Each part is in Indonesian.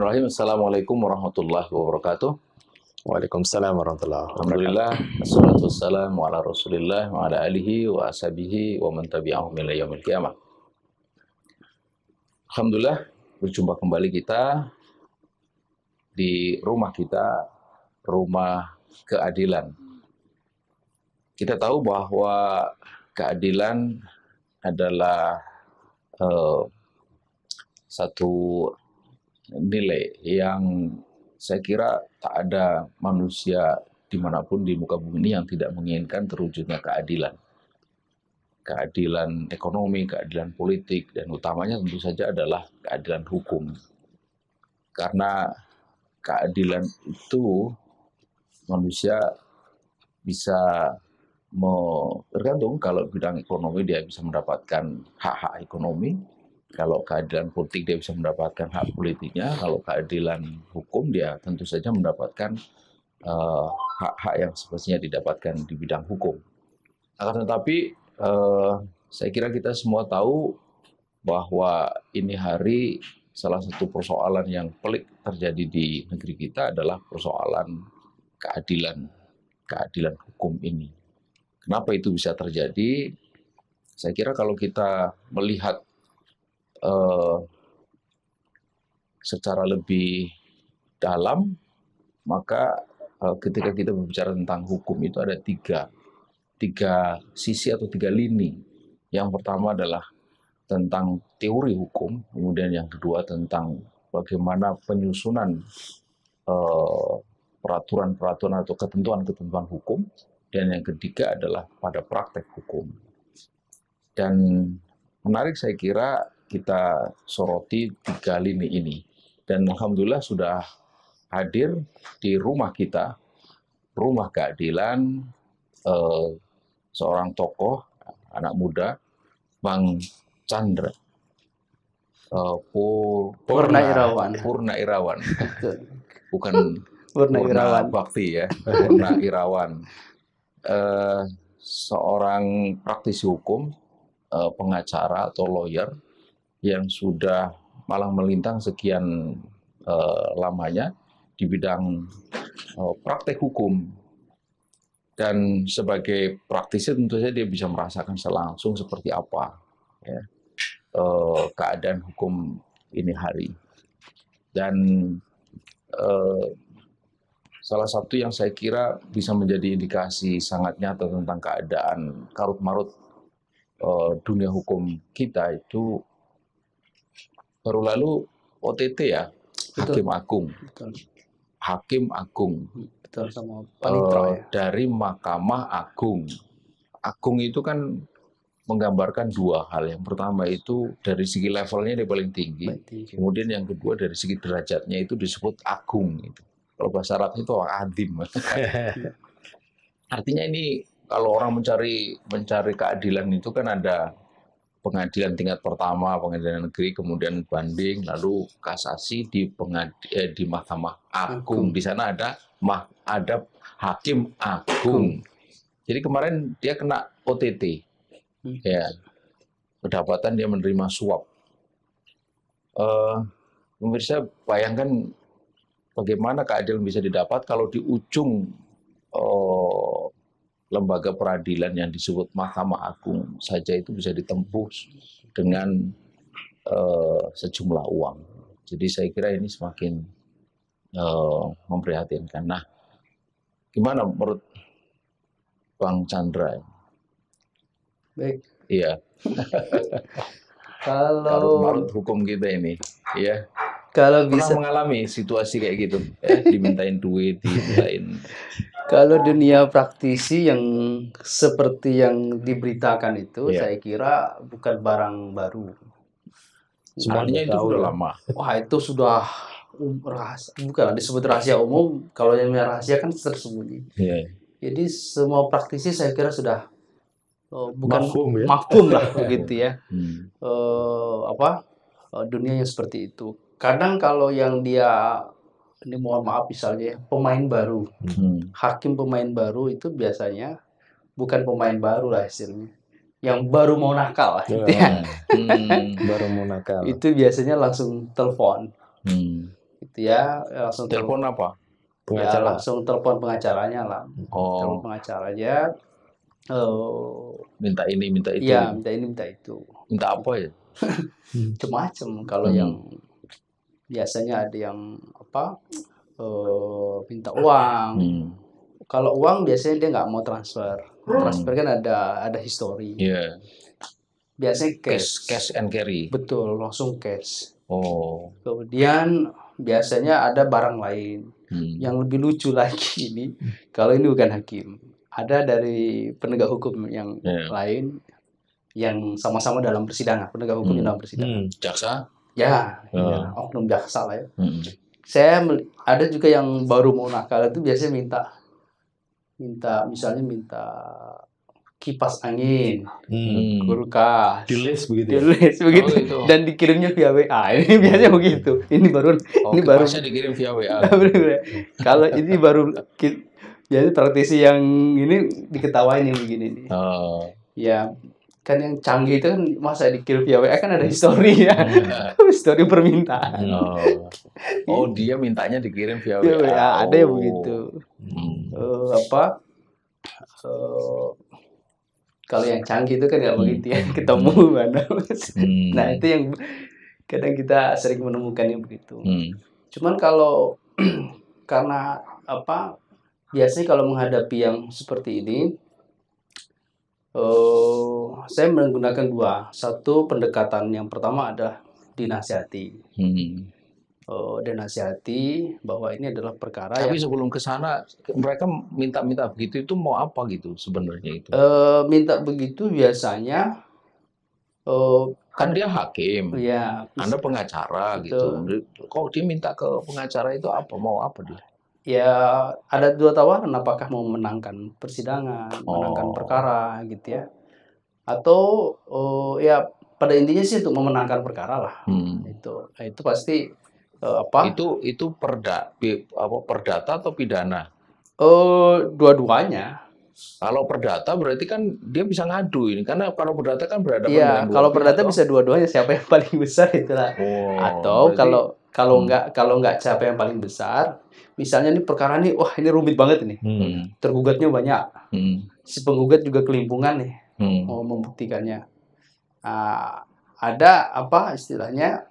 Bismillahirrahmanirrahim. Assalamualaikum warahmatullahi wabarakatuh. Waalaikumsalam warahmatullahi wabarakatuh. Alhamdulillah, assalatu wassalamu ala rasulillah wa ala alihi wa ashabihi wa man tabi'ahum ila yaumil qiyamah. Alhamdulillah, berjumpa kembali kita di rumah kita, rumah keadilan. Kita tahu bahwa keadilan adalah satu nilai yang saya kira tak ada manusia dimanapun di muka bumi ini yang tidak menginginkan terwujudnya keadilan. Keadilan ekonomi, keadilan politik, dan utamanya tentu saja adalah keadilan hukum. Karena keadilan itu manusia bisa tergantung. Kalau bidang ekonomi dia bisa mendapatkan hak-hak ekonomi, kalau keadilan politik dia bisa mendapatkan hak politiknya, kalau keadilan hukum dia tentu saja mendapatkan hak-hak yang semestinya didapatkan di bidang hukum. Akan tetapi saya kira kita semua tahu bahwa ini hari salah satu persoalan yang pelik terjadi di negeri kita adalah persoalan keadilan hukum ini. Kenapa itu bisa terjadi? Saya kira kalau kita melihat secara lebih dalam, maka ketika kita berbicara tentang hukum itu ada tiga sisi atau tiga lini. Yang pertama adalah tentang teori hukum, kemudian yang kedua tentang bagaimana penyusunan peraturan-peraturan atau ketentuan-ketentuan hukum, dan yang ketiga adalah pada praktek hukum. Dan menarik saya kira kita soroti tiga lini ini. Dan alhamdulillah sudah hadir di rumah kita, rumah keadilan, seorang tokoh, anak muda, Bang Chandra Purna Irawan. Purna Irawan. Bukan Purna Irawan. Bakti ya, Purna Irawan. Seorang praktisi hukum, pengacara atau lawyer yang sudah malang melintang sekian lamanya di bidang praktek hukum. Dan sebagai praktisi tentu saja dia bisa merasakan langsung seperti apa ya, keadaan hukum ini hari. Dan salah satu yang saya kira bisa menjadi indikasi sangat nyata tentang keadaan karut-marut dunia hukum kita itu baru lalu OTT ya, Betul. Hakim Agung. Betul. Hakim Agung. Betul, sama Panitra ya. Dari Mahkamah Agung. Agung itu kan menggambarkan dua hal. Yang pertama itu dari segi levelnya dia paling tinggi. Kemudian yang kedua dari segi derajatnya itu disebut agung. Kalau bahasa Arab itu adim. Artinya ini kalau orang mencari keadilan itu kan ada pengadilan tingkat pertama, pengadilan negeri, kemudian banding, lalu kasasi di Mahkamah Agung. Di sana ada Hakim Agung. Jadi kemarin dia kena OTT. Ya. Kedapatan dia menerima suap. Pemirsa bayangkan bagaimana keadilan bisa didapat kalau di ujung lembaga peradilan yang disebut Mahkamah Agung saja itu bisa ditembus dengan sejumlah uang. Jadi saya kira ini semakin memprihatinkan. Nah, gimana menurut Bang Chandra? Baik. Iya. Kalau hukum kita ini, ya. Kalau pernah bisa mengalami situasi kayak gitu, dimintain duit, dimintain. Kalau dunia praktisi yang seperti yang diberitakan itu, saya kira bukan barang baru. Semuanya itu sudah lama. Wah, itu sudah bukan disebut rahasia umum. Kalau yang rahasia kan tersembunyi. Jadi semua praktisi saya kira sudah bukan mafhum lah begitu ya. Dunianya seperti itu. Kadang kalau yang dia, ini mohon maaf misalnya pemain baru, hakim pemain baru itu biasanya bukan pemain baru lah hasilnya, yang baru mau nakal lah gitu ya. Baru mau nakal. Itu biasanya langsung telepon. gitu ya, langsung Telepon apa? ya, Pengacara. langsung telepon pengacaranya lah, telepon Oh, pengacaranya, minta ini, minta itu. iya minta ini minta itu, Minta apa ya? macam-macam. Kalau yang biasanya ada yang apa, minta uang. Kalau uang biasanya dia nggak mau transfer. Transfer kan ada histori. Iya. Biasanya Cash cash. and carry. Betul, langsung cash. Oh. Kemudian biasanya ada barang lain. Yang lebih lucu lagi ini, kalau ini bukan hakim, ada dari penegak hukum yang lain yang sama-sama dalam persidangan, penegak hukum dalam persidangan. Jaksa? Ya, oknum jaksa lah ya. Saya ada juga yang baru mau nakal itu biasanya misalnya minta kipas angin, kulkas, Di-list begitu. begitu, Oh, gitu. dan dikirimnya via WA. Ini biasanya begitu. Ini baru Kipasnya dikirim via WA. Kalau ini baru jadi praktisi yang ini diketawain yang begini nih. Ya, kan yang canggih itu kan masa dikirim via WA kan ada histori ya. Histori permintaan. Oh, dia mintanya dikirim via Ya, WA. ada yang begitu. Kalau yang canggih itu kan nggak begitu ya, ketemu mana. Nah, itu yang kadang kita sering menemukan yang begitu. Cuman kalau karena biasanya kalau menghadapi yang seperti ini, saya menggunakan dua. Satu, pendekatan yang pertama adalah dinasihati. Dinasihati bahwa ini adalah perkara Tapi yang sebelum ke sana, mereka minta-minta begitu itu mau apa gitu sebenarnya itu? minta begitu biasanya kan dia hakim, ya, Anda pengacara gitu. Kok dia minta ke pengacara itu apa? Mau apa dia? Ya, ada dua tawaran, apakah mau memenangkan persidangan, menangkan perkara gitu ya. Atau ya pada intinya sih untuk memenangkan perkara lah. Itu pasti Itu perdata atau pidana? Dua-duanya. Kalau perdata berarti kan dia bisa ngadu ini, karena kalau perdata kan berhadapan Iya, dengan kalau perdata bisa dua-duanya, siapa yang paling besar itulah. Atau berarti, kalau nggak siapa yang paling besar, misalnya nih perkara nih, wah ini rumit banget nih, tergugatnya banyak, si penggugat juga kelimpungan nih, mau membuktikannya. Ada istilahnya,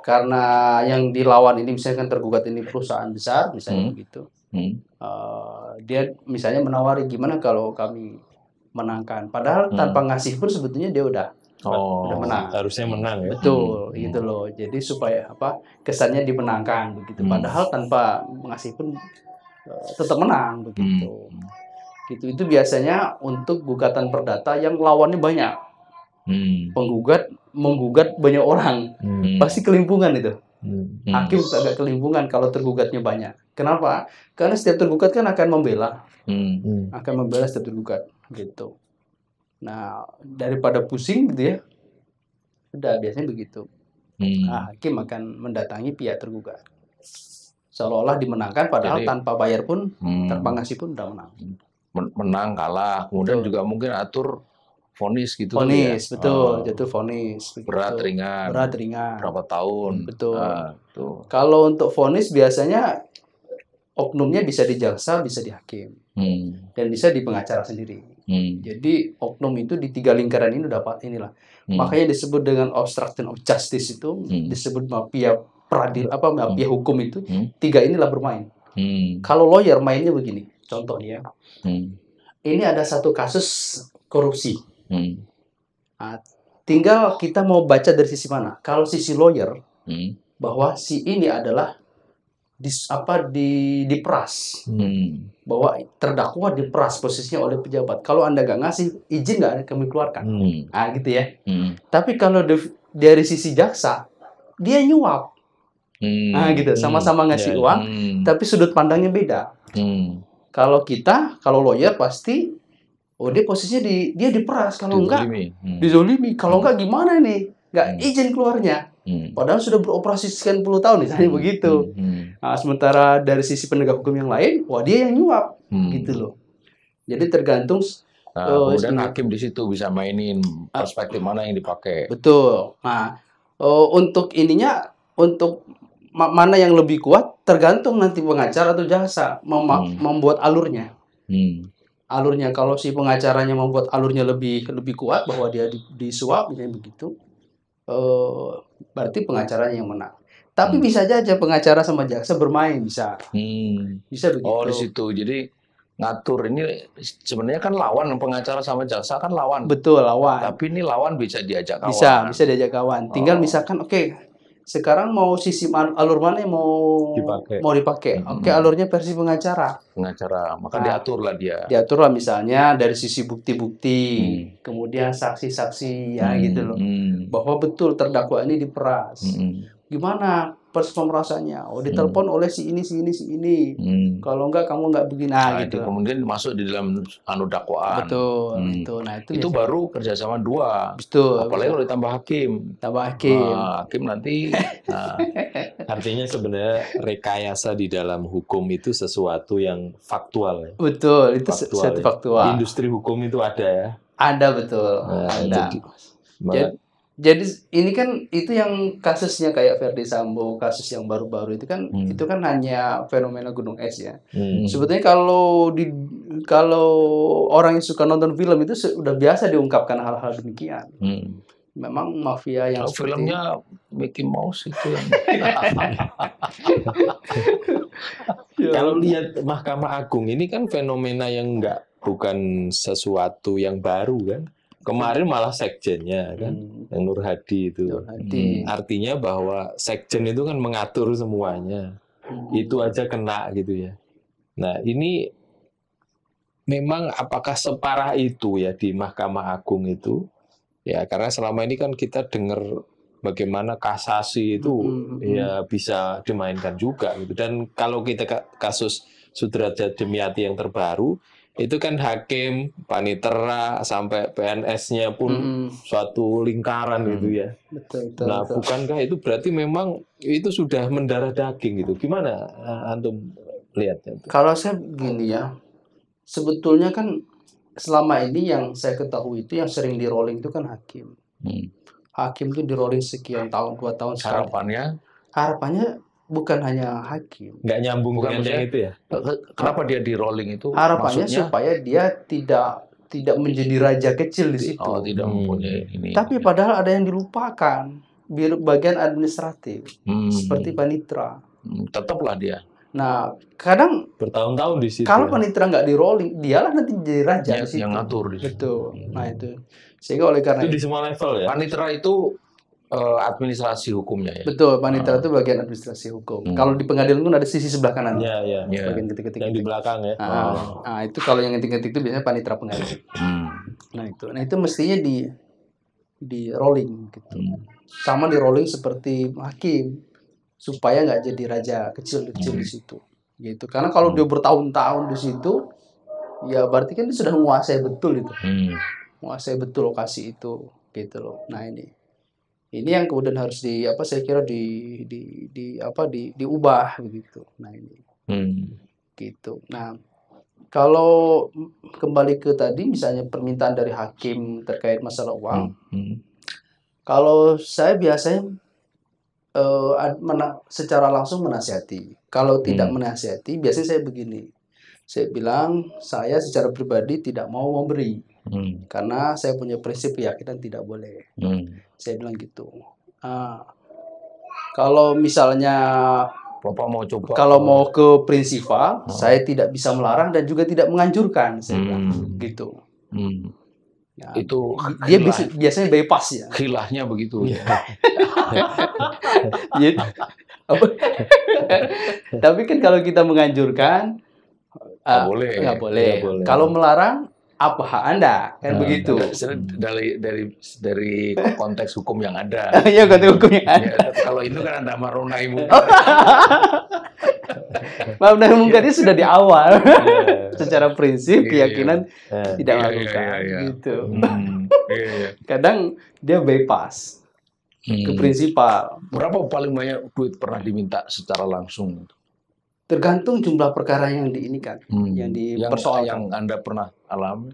karena yang dilawan ini misalkan tergugat ini perusahaan besar, misalnya begitu. Dia misalnya menawari, gimana kalau kami menangkan, padahal tanpa ngasih pun sebetulnya dia udah menang. Harusnya menang ya. Betul, gitu loh. Jadi supaya kesannya dimenangkan begitu. Padahal tanpa ngasih pun tetap menang begitu. Gitu. Itu biasanya untuk gugatan perdata yang lawannya banyak. Penggugat menggugat banyak orang, pasti kelimpungan itu. Hakim agak kelimpungan kalau tergugatnya banyak. Kenapa? Karena setiap tergugat kan akan membela, setiap tergugat, gitu. Nah, daripada pusing gitu ya, udah biasanya begitu. Nah, hakim akan mendatangi pihak tergugat, seolah-olah dimenangkan, padahal tanpa bayar pun, tanpa ngasih pun udah menang. Menang kalah, kemudian juga mungkin atur vonis gitu. Vonis, betul, jatuh vonis. Berat ringan. Berapa tahun. Betul. Kalau untuk vonis biasanya oknumnya bisa di jaksa, bisa di hakim, dan bisa di pengacara sendiri. Jadi oknum itu di 3 lingkaran ini dapat inilah. Makanya disebut dengan obstruction of justice itu, disebut mafia mafia hukum itu. 3 inilah bermain. Kalau lawyer mainnya begini, contohnya. Ini ada satu kasus korupsi. Nah, tinggal kita mau baca dari sisi mana. Kalau sisi lawyer, bahwa si ini adalah diperas, bahwa terdakwa diperas posisinya oleh pejabat. Kalau Anda nggak ngasih izin, nggak kami keluarkan. Nah, gitu ya. Tapi kalau dari sisi jaksa, dia nyuap. Nah, gitu. Sama-sama ngasih uang, tapi sudut pandangnya beda. Kalau lawyer pasti, dia posisinya dia diperas. Kalau enggak, dizolimi. Kalau enggak gimana nih? Nggak izin keluarnya. Padahal sudah beroperasi sekian puluh tahun, misalnya begitu. Nah, sementara dari sisi penegak hukum yang lain, wah dia yang nyuap, gitu loh. Jadi tergantung. Kemudian hakim di situ bisa mainin perspektif mana yang dipakai. Betul. Nah, untuk ininya untuk mana yang lebih kuat tergantung nanti pengacara atau jaksa membuat alurnya. Alurnya kalau si pengacaranya membuat alurnya lebih kuat bahwa dia disuap misalnya begitu, berarti pengacaranya yang menang. Tapi bisa aja pengacara sama jaksa bermain, bisa begitu. Oh, di situ. Jadi ngatur ini sebenarnya kan lawan, pengacara sama jaksa kan lawan. Betul, lawan. Tapi ini lawan bisa diajak kawan. Bisa diajak kawan. Tinggal misalkan sekarang mau sisi alur mana yang mau dipakai. Oke, alurnya versi pengacara. Maka diatur lah dia. Diatur lah misalnya dari sisi bukti-bukti, kemudian saksi-saksi ya gitu loh. Bahwa betul terdakwa ini diperas. Gimana proses pemerasannya? Oh, ditelepon oleh si ini. Kalau enggak kamu enggak begini. Nah, gitu. Itu kemudian masuk di dalam dakwaan. Betul, itu. Nah, itu baru kerjasama dua. Betul. Apalagi kalau ditambah hakim. Hakim nanti. Artinya sebenarnya rekayasa di dalam hukum itu sesuatu yang faktual. Betul, itu sesuatu faktual. Di industri hukum itu ada ya. Ada, betul. Ada. Jadi ini kan itu yang kasusnya kayak Verdi Sambo, kasus yang baru-baru itu kan hanya fenomena gunung es ya. Sebetulnya kalau orang yang suka nonton film itu sudah biasa diungkapkan hal-hal demikian. Memang mafia yang filmnya Mickey Mouse itu yang kalau lihat Mahkamah Agung ini kan fenomena yang bukan sesuatu yang baru kan. Kemarin malah sekjennya kan, yang Nur Hadi itu. Artinya bahwa sekjen itu kan mengatur semuanya. Itu aja kena gitu ya. Nah ini memang apakah separah itu ya di Mahkamah Agung itu? Ya karena selama ini kan kita dengar bagaimana kasasi itu ya bisa dimainkan juga gitu. Dan kalau kita kasus Sudrajat Dimyati yang terbaru, itu kan hakim, panitera, sampai PNS-nya pun suatu lingkaran gitu ya. Betul. Bukankah itu berarti memang itu sudah mendarah daging gitu? Gimana antum lihatnya? Kalau saya begini ya, sebetulnya kan selama ini yang saya ketahui itu yang sering di rolling itu kan hakim. Hakim itu di rolling sekian tahun, 2 tahun sekali. Harapannya bukan hanya hakim. Nggak nyambung dengan yang itu ya? Kenapa dia di rolling itu? Harapannya supaya dia tidak menjadi raja kecil di situ. Oh, tidak mempunyai ini. Tapi padahal ada yang dilupakan. Bagian administratif. Seperti panitera. Tetaplah dia. Nah, kadang bertahun-tahun di situ. Kalau panitera nggak di rolling, dialah nanti jadi raja di situ. Yang ngatur di situ. Betul. Nah, itu. Sehingga oleh karena itu di semua level ya. Panitera itu administrasi hukumnya ya. Betul, panitera itu bagian administrasi hukum. Kalau di pengadilan pun ada sisi sebelah kanan. Iya. Bagian ketik-ketik. Yang di belakang ya. Nah, itu kalau yang ketik-ketik itu biasanya panitera pengadilan. Nah, itu mestinya di rolling gitu. Sama di rolling seperti hakim supaya nggak jadi raja kecil-kecil di situ. Gitu. Karena kalau dia bertahun-tahun di situ, ya berarti kan dia sudah menguasai betul itu. Menguasai betul lokasi itu gitu loh. Nah, ini yang kemudian harus saya kira diubah begitu. Nah, ini. Gitu. Nah, kalau kembali ke tadi misalnya permintaan dari hakim terkait masalah uang. Kalau saya biasanya secara langsung menasihati. Kalau tidak menasihati, biasanya saya begini. Saya bilang, saya secara pribadi tidak mau memberi. Karena saya punya prinsip keyakinan tidak boleh. Saya bilang gitu. Kalau misalnya Bapak mau coba. Kalau mau ke prinsipal, saya tidak bisa melarang dan juga tidak menganjurkan, saya bilang gitu. Ya, itu dia biasanya bypass ya. Khilahnya begitu ya. Tapi kan kalau kita menganjurkan nggak boleh. Kalau melarang apa hak Anda kan begitu. Dari konteks hukum yang ada. Iya, konteks hukum yang ada. Ya, kalau itu kan ada marunai Maaf nahi mungkar itu sudah di awal. Secara prinsip keyakinan tidak melakukan gitu. Kadang dia bypass ke prinsipal. Berapa paling banyak duit pernah diminta secara langsung? Tergantung jumlah perkara yang diinikan, yang dipersoalkan. Yang Anda pernah alami?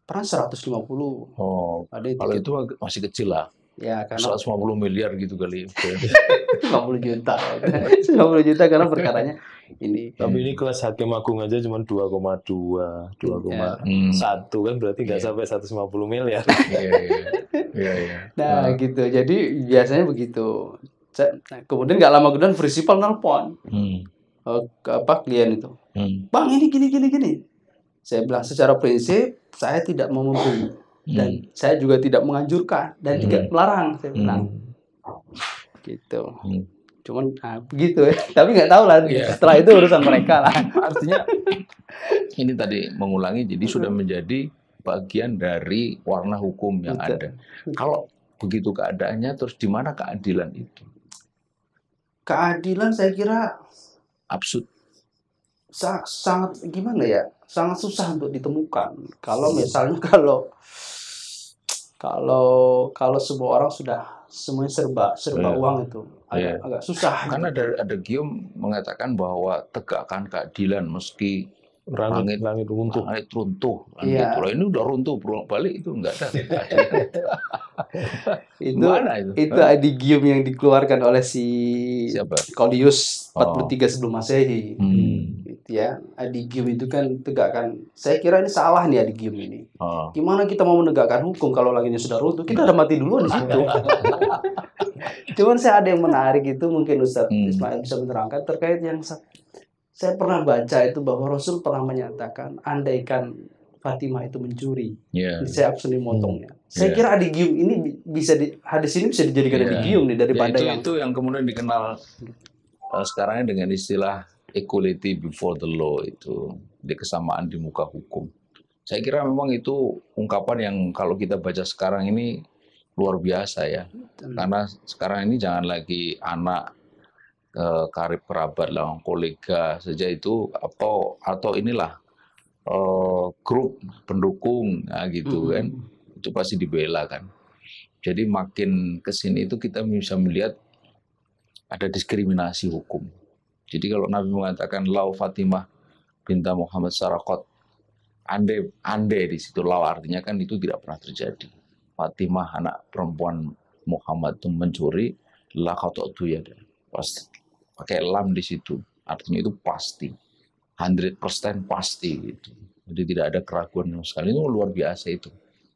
Pernah 150. Oh, kalau itu masih kecil lah. Ya, karena 150 miliar gitu kali. 50 juta. 50 juta karena perkaranya ini. Tapi ini kelas hakim agung aja cuma 2,2, 2,1 kan berarti nggak sampai 150 miliar. Iya. Nah, gitu. Jadi biasanya begitu. Kemudian nggak lama kemudian prinsipal nelpon. Klien itu. Bang, ini gini. Saya bilang secara prinsip saya tidak mau membeli. Dan saya juga tidak menganjurkan dan tidak melarang, saya bilang gitu. Cuman begitu ya, tapi nggak tahu lah setelah itu urusan mereka lah. Artinya ini tadi mengulangi, jadi sudah menjadi bagian dari warna hukum yang ada. Kalau begitu keadaannya, terus di mana keadilan itu? Keadilan saya kira absurd, sangat gimana ya, sangat susah untuk ditemukan. Kalau misalnya kalau semua orang sudah semuanya serba uang itu agak susah. Karena ada Gium mengatakan bahwa tegakkan keadilan meski langit runtuh. Iya. Gitu. Ini udah runtuh balik itu enggak ada. itu Adi Gium yang dikeluarkan oleh siapa? Claudius 43 sebelum Masehi. Ya, Adi Gium itu kan tegakkan. Saya kira ini salah nih Adi Gium ini. Gimana kita mau menegakkan hukum kalau langitnya sudah runtuh? Kita udah mati duluan di situ. Cuman saya ada yang menarik itu, mungkin Ustadz Ismail bisa menerangkan terkait yang saya pernah baca itu, bahwa Rasul pernah menyatakan andaikan Fatimah itu mencuri, saya absen motongnya. Saya kira Adi Gium ini hadis ini bisa dijadikan Adi Gium nih daripada itu yang kemudian dikenal sekarang dengan istilah equality before the law, itu di kesamaan di muka hukum. Saya kira memang itu ungkapan yang kalau kita baca sekarang ini luar biasa ya, karena sekarang ini jangan lagi anak karib kerabat lah, kolega saja itu atau inilah grup pendukung gitu kan, itu pasti dibela kan. Jadi makin kesini itu kita bisa melihat ada diskriminasi hukum. Jadi kalau Nabi mengatakan lau Fatimah binta Muhammad sarakot, andai di situ lau artinya kan itu tidak pernah terjadi. Fatimah anak perempuan Muhammad itu mencuri, la qata'tu yada. Pasti pakai lam di situ. Artinya itu pasti. 100% pasti gitu. Jadi tidak ada keraguan sama sekali. Itu luar biasa itu.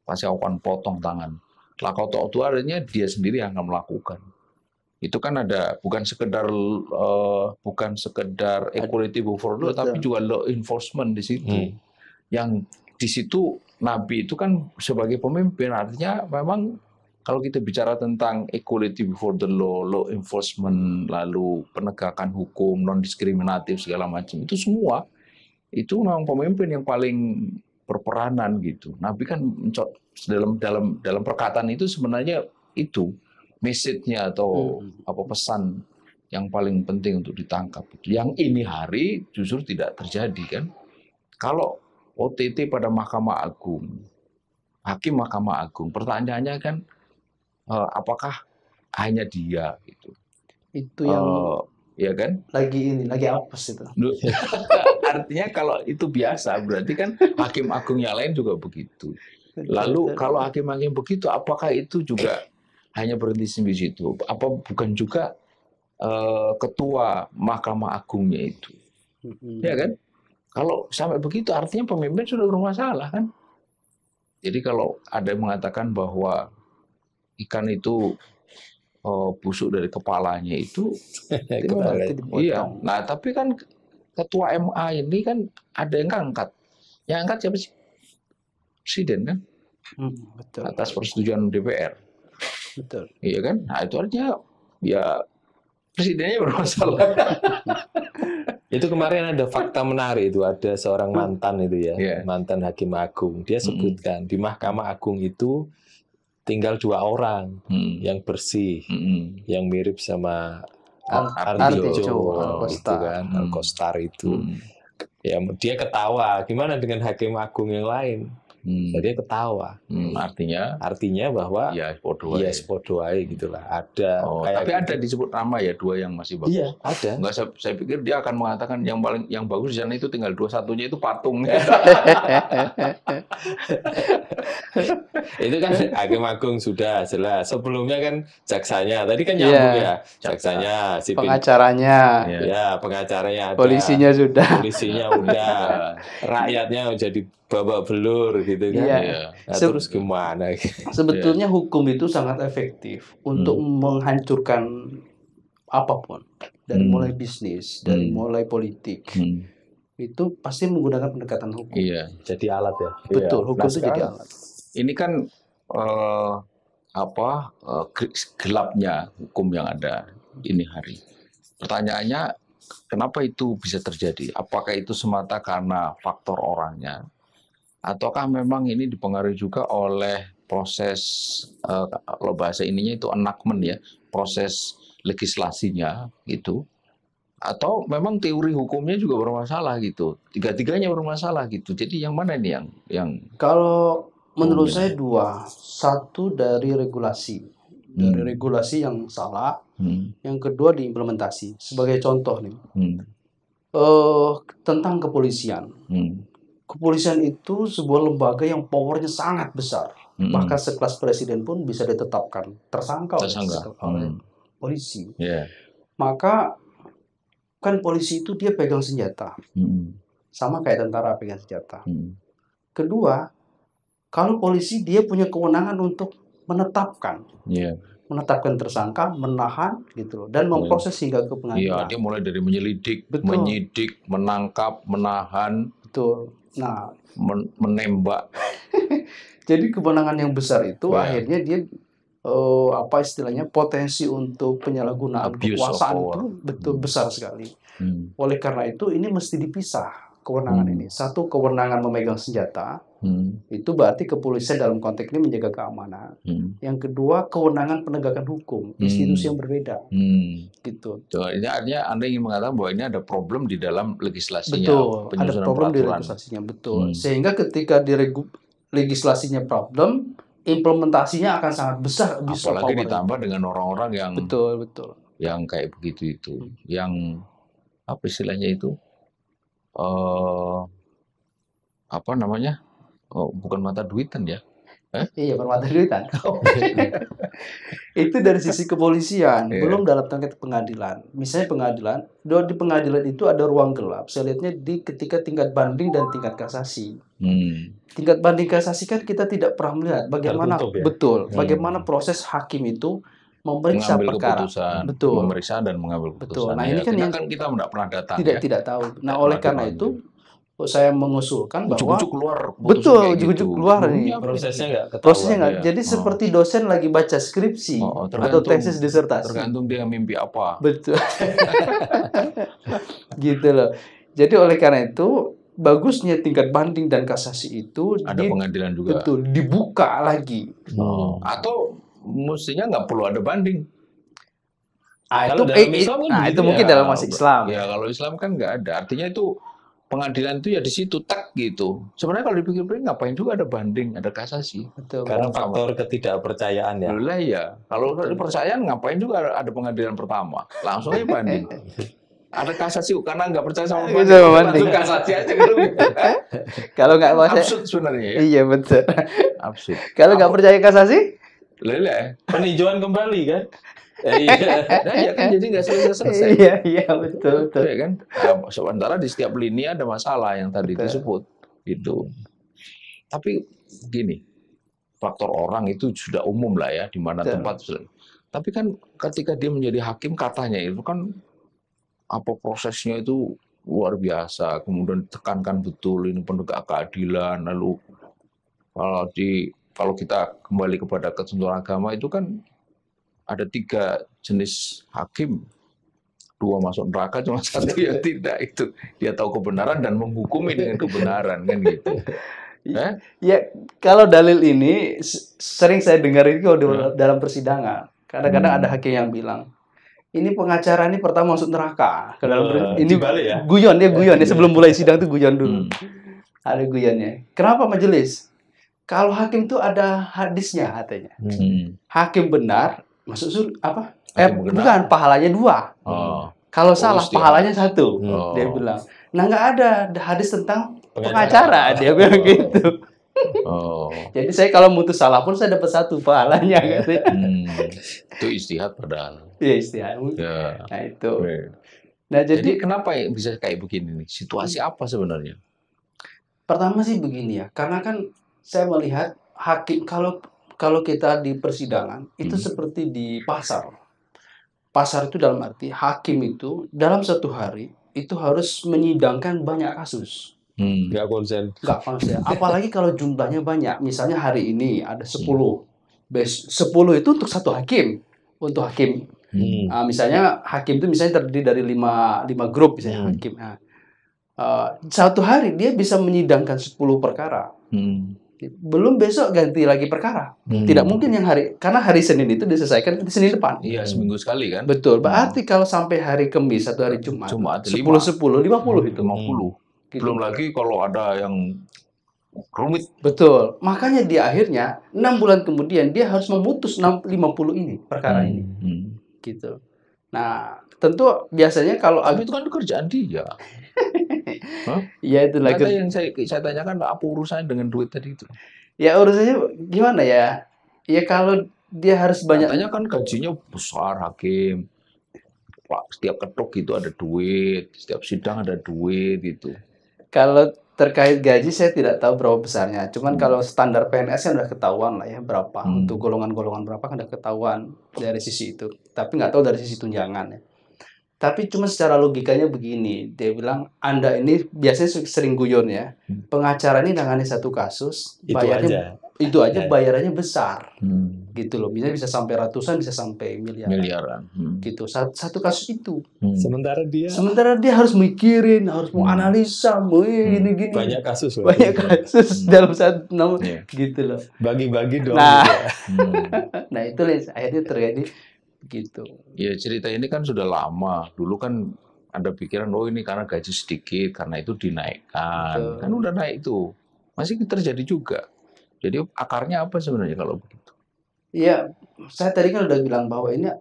Pasti akan potong tangan. La qata'tu artinya dia sendiri yang akan melakukan. Itu kan ada bukan sekedar equality before law, tapi juga law enforcement di situ. Yang di situ Nabi itu kan sebagai pemimpin, artinya memang kalau kita bicara tentang equality before the law, law enforcement, lalu penegakan hukum, non diskriminatif segala macam, itu semua itu memang pemimpin yang paling berperanan gitu. Nabi kan dalam perkataan itu sebenarnya itu message-nya atau pesan yang paling penting untuk ditangkap. Yang ini hari justru tidak terjadi kan. Kalau OTT pada Mahkamah Agung, hakim Mahkamah Agung, pertanyaannya kan apakah hanya dia gitu. Itu yang ya kan? Lagi apes itu. Artinya kalau itu biasa, berarti kan hakim agung yang lain juga begitu. Lalu kalau hakim-hakim begitu, apakah itu juga hanya berhenti di situ? Apa bukan juga ketua Mahkamah Agungnya itu? Ya kan? Kalau sampai begitu artinya pemimpin sudah bermasalah kan? Jadi kalau ada yang mengatakan bahwa ikan itu busuk dari kepalanya itu, iya. Nah tapi kan ketua MA ini kan ada yang ngangkat. Yang angkat siapa sih? Presiden kan? Betul. Atas persetujuan DPR. Betul. Iya kan? Nah itu artinya ya presidennya bermasalah. Itu kemarin ada fakta menarik itu, ada seorang mantan itu ya, mantan hakim agung. Dia sebutkan di Mahkamah Agung itu tinggal 2 orang yang bersih, yang mirip sama Artijo itu kan, Al-Kostar itu. Ya dia ketawa, gimana dengan hakim agung yang lain? Jadi ketawa. Artinya bahwa ya podo wae gitulah. Ada. Tapi ada disebut nama ya 2 yang masih bagus. Iya, ada. Enggak, saya pikir dia akan mengatakan yang bagus di sana itu tinggal 21-nya itu patung. Itu kan Hakim Agung sudah jelas. Sebelumnya kan jaksanya. Tadi kan nyambung ya. Jaksanya, pengacaranya. Ya, pengacaranya ada. Polisinya sudah. Polisinya udah. Rakyatnya jadi babak belur gitu kan. Iya. Nah, terus gimana? Sebetulnya hukum itu sangat efektif untuk menghancurkan apapun. Dari mulai bisnis, dari mulai politik. Itu pasti menggunakan pendekatan hukum. Iya. Jadi alat ya. Betul, hukum itu jadi alat. Ini kan gelapnya hukum yang ada ini hari. Pertanyaannya, kenapa itu bisa terjadi? Apakah itu semata karena faktor orangnya? Ataukah memang ini dipengaruhi juga oleh proses, kalau bahasa ininya itu enactment ya, proses legislasinya gitu? Atau memang teori hukumnya juga bermasalah gitu? Tiga-tiganya bermasalah gitu. Jadi yang mana ini yang kalau menurut saya 2. Satu dari regulasi. Dari regulasi yang salah. Yang kedua diimplementasi. Sebagai contoh nih. Tentang kepolisian. Kepolisian itu sebuah lembaga yang powernya sangat besar. Bahkan sekelas presiden pun bisa ditetapkan tersangka oleh polisi. Maka kan polisi itu dia pegang senjata. Sama kayak tentara pegang senjata. Kedua, kalau polisi dia punya kewenangan untuk menetapkan. Menetapkan tersangka, menahan gitu loh, dan memproses hingga ke pengadilan. Iya, dia mulai dari menyelidik, menyidik, menangkap, menahan. Betul. Nah, menembak. Jadi kewenangan yang besar itu akhirnya dia istilahnya potensi untuk penyalahgunaan kekuasaan itu betul besar sekali. Oleh karena itu ini mesti dipisah kewenangan ini. Satu, kewenangan memegang senjata. Itu berarti kepolisian dalam konteks ini menjaga keamanan. Yang kedua, kewenangan penegakan hukum, institusi yang berbeda. Gitu. Ini artinya Anda ingin mengatakan bahwa ini ada problem di dalam legislasinya. Betul, ada problem di legislasinya, betul. Sehingga ketika legislasinya problem, implementasinya akan sangat besar. Apalagi ditambah dengan orang-orang yang betul. Yang kayak begitu itu, yang apa istilahnya itu? Apa namanya? Bukan mata duitan ya? Iya, permata duitan. Itu dari sisi kepolisian, belum dalam tingkat pengadilan. Misalnya pengadilan, di pengadilan itu ada ruang gelap. Saya lihatnya ketika tingkat banding dan tingkat kasasi. Tingkat banding kasasi kan kita tidak pernah melihat bagaimana bagaimana proses hakim itu memeriksa perkara, memeriksa dan mengambil keputusan. Nah, ini kan yang kita tidak pernah datang. Tidak tahu. Nah, oleh karena itu saya mengusulkan bahwa ujuk-ujuk keluar, ujuk-ujuk keluar nih. Prosesnya nggak. Jadi seperti dosen lagi baca skripsi atau tesis disertasi. Tergantung dia mimpi apa. Betul. Gitu loh. Jadi oleh karena itu bagusnya tingkat banding dan kasasi itu ada pengadilan juga. Betul, dibuka lagi. Atau mestinya nggak perlu ada banding. Itu mungkin dalam masih Islam. Ya kalau Islam kan nggak ada. Artinya itu pengadilan itu ya di situ tak gitu. Sebenarnya kalau dipikir-pikir ngapain juga ada banding, ada kasasi. Betul. Karena faktor ketidakpercayaan ya. Lah ya. Kalau kepercayaan ngapain juga ada pengadilan pertama. Langsung aja banding. Ada kasasi karena nggak percaya sama banding. Langsung kasasi aja gitu. Kalau nggak percaya. Absurd sebenarnya ya. Iya betul. Absurd. Kalau nggak percaya kasasi? Lah. Peninjauan kembali kan? Iya kan jadi nggak selesai. Iya betul. Ya kan. Nah, sementara di setiap lini ada masalah yang tadi disebut gitu. Tapi gini, faktor orang itu sudah umum lah ya di mana tempat. Tapi kan ketika dia menjadi hakim katanya itu kan apa prosesnya itu luar biasa. Kemudian ditekankan betul ini penegak keadilan. Lalu kalau kita kembali kepada ketentuan agama itu kan ada 3 jenis hakim, 2 masuk neraka, cuma 1 yang tidak. Itu dia tahu kebenaran dan menghukumi dengan kebenaran kan gitu. Ya kalau dalil ini sering saya dengar itu dalam persidangan. Kadang-kadang ada hakim yang bilang ini pengacara ini pertama masuk neraka. Ke dalam ini ya? guyon ya sebelum mulai sidang itu guyon dulu. Ada guyonnya. Kenapa majelis? Kalau hakim itu ada hadisnya katanya. Hakim benar masuk apa? Bukan, pahalanya 2. Kalau salah pahalanya 1. Dia bilang. Nah, nggak ada hadis tentang pengacara. Dia bilang gitu. Jadi saya kalau mutus salah pun saya dapat 1 pahalanya. Itu istihad padahal. Iya, istihad. Ya. Nah itu. Nah jadi kenapa bisa kayak begini nih? Situasi apa sebenarnya? Pertama sih begini ya, karena kan saya melihat hakim kalau kita di persidangan itu seperti di pasar. Pasar itu dalam arti hakim itu dalam 1 hari itu harus menyidangkan banyak kasus. Nggak konsen. Apalagi kalau jumlahnya banyak. Misalnya hari ini ada 10. 10 itu untuk 1 hakim. Untuk hakim. Misalnya hakim itu misalnya terdiri dari 5 grup misalnya hakim. Nah, 1 hari dia bisa menyidangkan 10 perkara. Belum besok ganti lagi perkara. Tidak mungkin yang karena hari Senin itu diselesaikan di Senin depan. Iya, seminggu sekali kan. Betul. Berarti kalau sampai hari Kamis atau hari Jumat 10 50 itu 50. Belum lagi kalau ada yang rumit. Betul. Makanya di akhirnya 6 bulan kemudian dia harus memutus 50 ini perkara ini. Gitu. Nah, tentu biasanya kalau itu kan kerjaan dia. Ya itu lagi yang saya tanyakan apa urusannya dengan duit tadi itu? Ya urusannya gimana ya? Ya kalau dia harus banyak. Katanya kan gajinya besar hakim. Pak, setiap ketok itu ada duit, setiap sidang ada duit itu. Kalau terkait gaji saya tidak tahu berapa besarnya. Cuman kalau standar PNS kan udah ketahuan lah ya berapa. Untuk golongan-golongan berapa kan udah ketahuan dari sisi itu. Tapi nggak tahu dari sisi tunjangan ya. Tapi cuma secara logikanya begini, dia bilang Anda ini biasanya sering guyon ya. Pengacara ini nangani 1 kasus, bayarnya itu aja bayarannya besar. Gitu loh. Bisa sampai ratusan, bisa sampai miliaran. Gitu. 1 kasus itu. Sementara dia harus mikirin, harus mau analisa, mau gini-gini. Banyak kasus dalam 1 gitu loh. Bagi-bagi dong. Nah itu akhirnya terjadi gitu. Ya cerita ini kan sudah lama. Dulu kan ada pikiran ini karena gaji sedikit, karena itu dinaikkan. Betul. Kan udah naik itu. Masih terjadi juga. Jadi akarnya apa sebenarnya kalau begitu? Iya, saya tadi kan udah bilang bahwa ini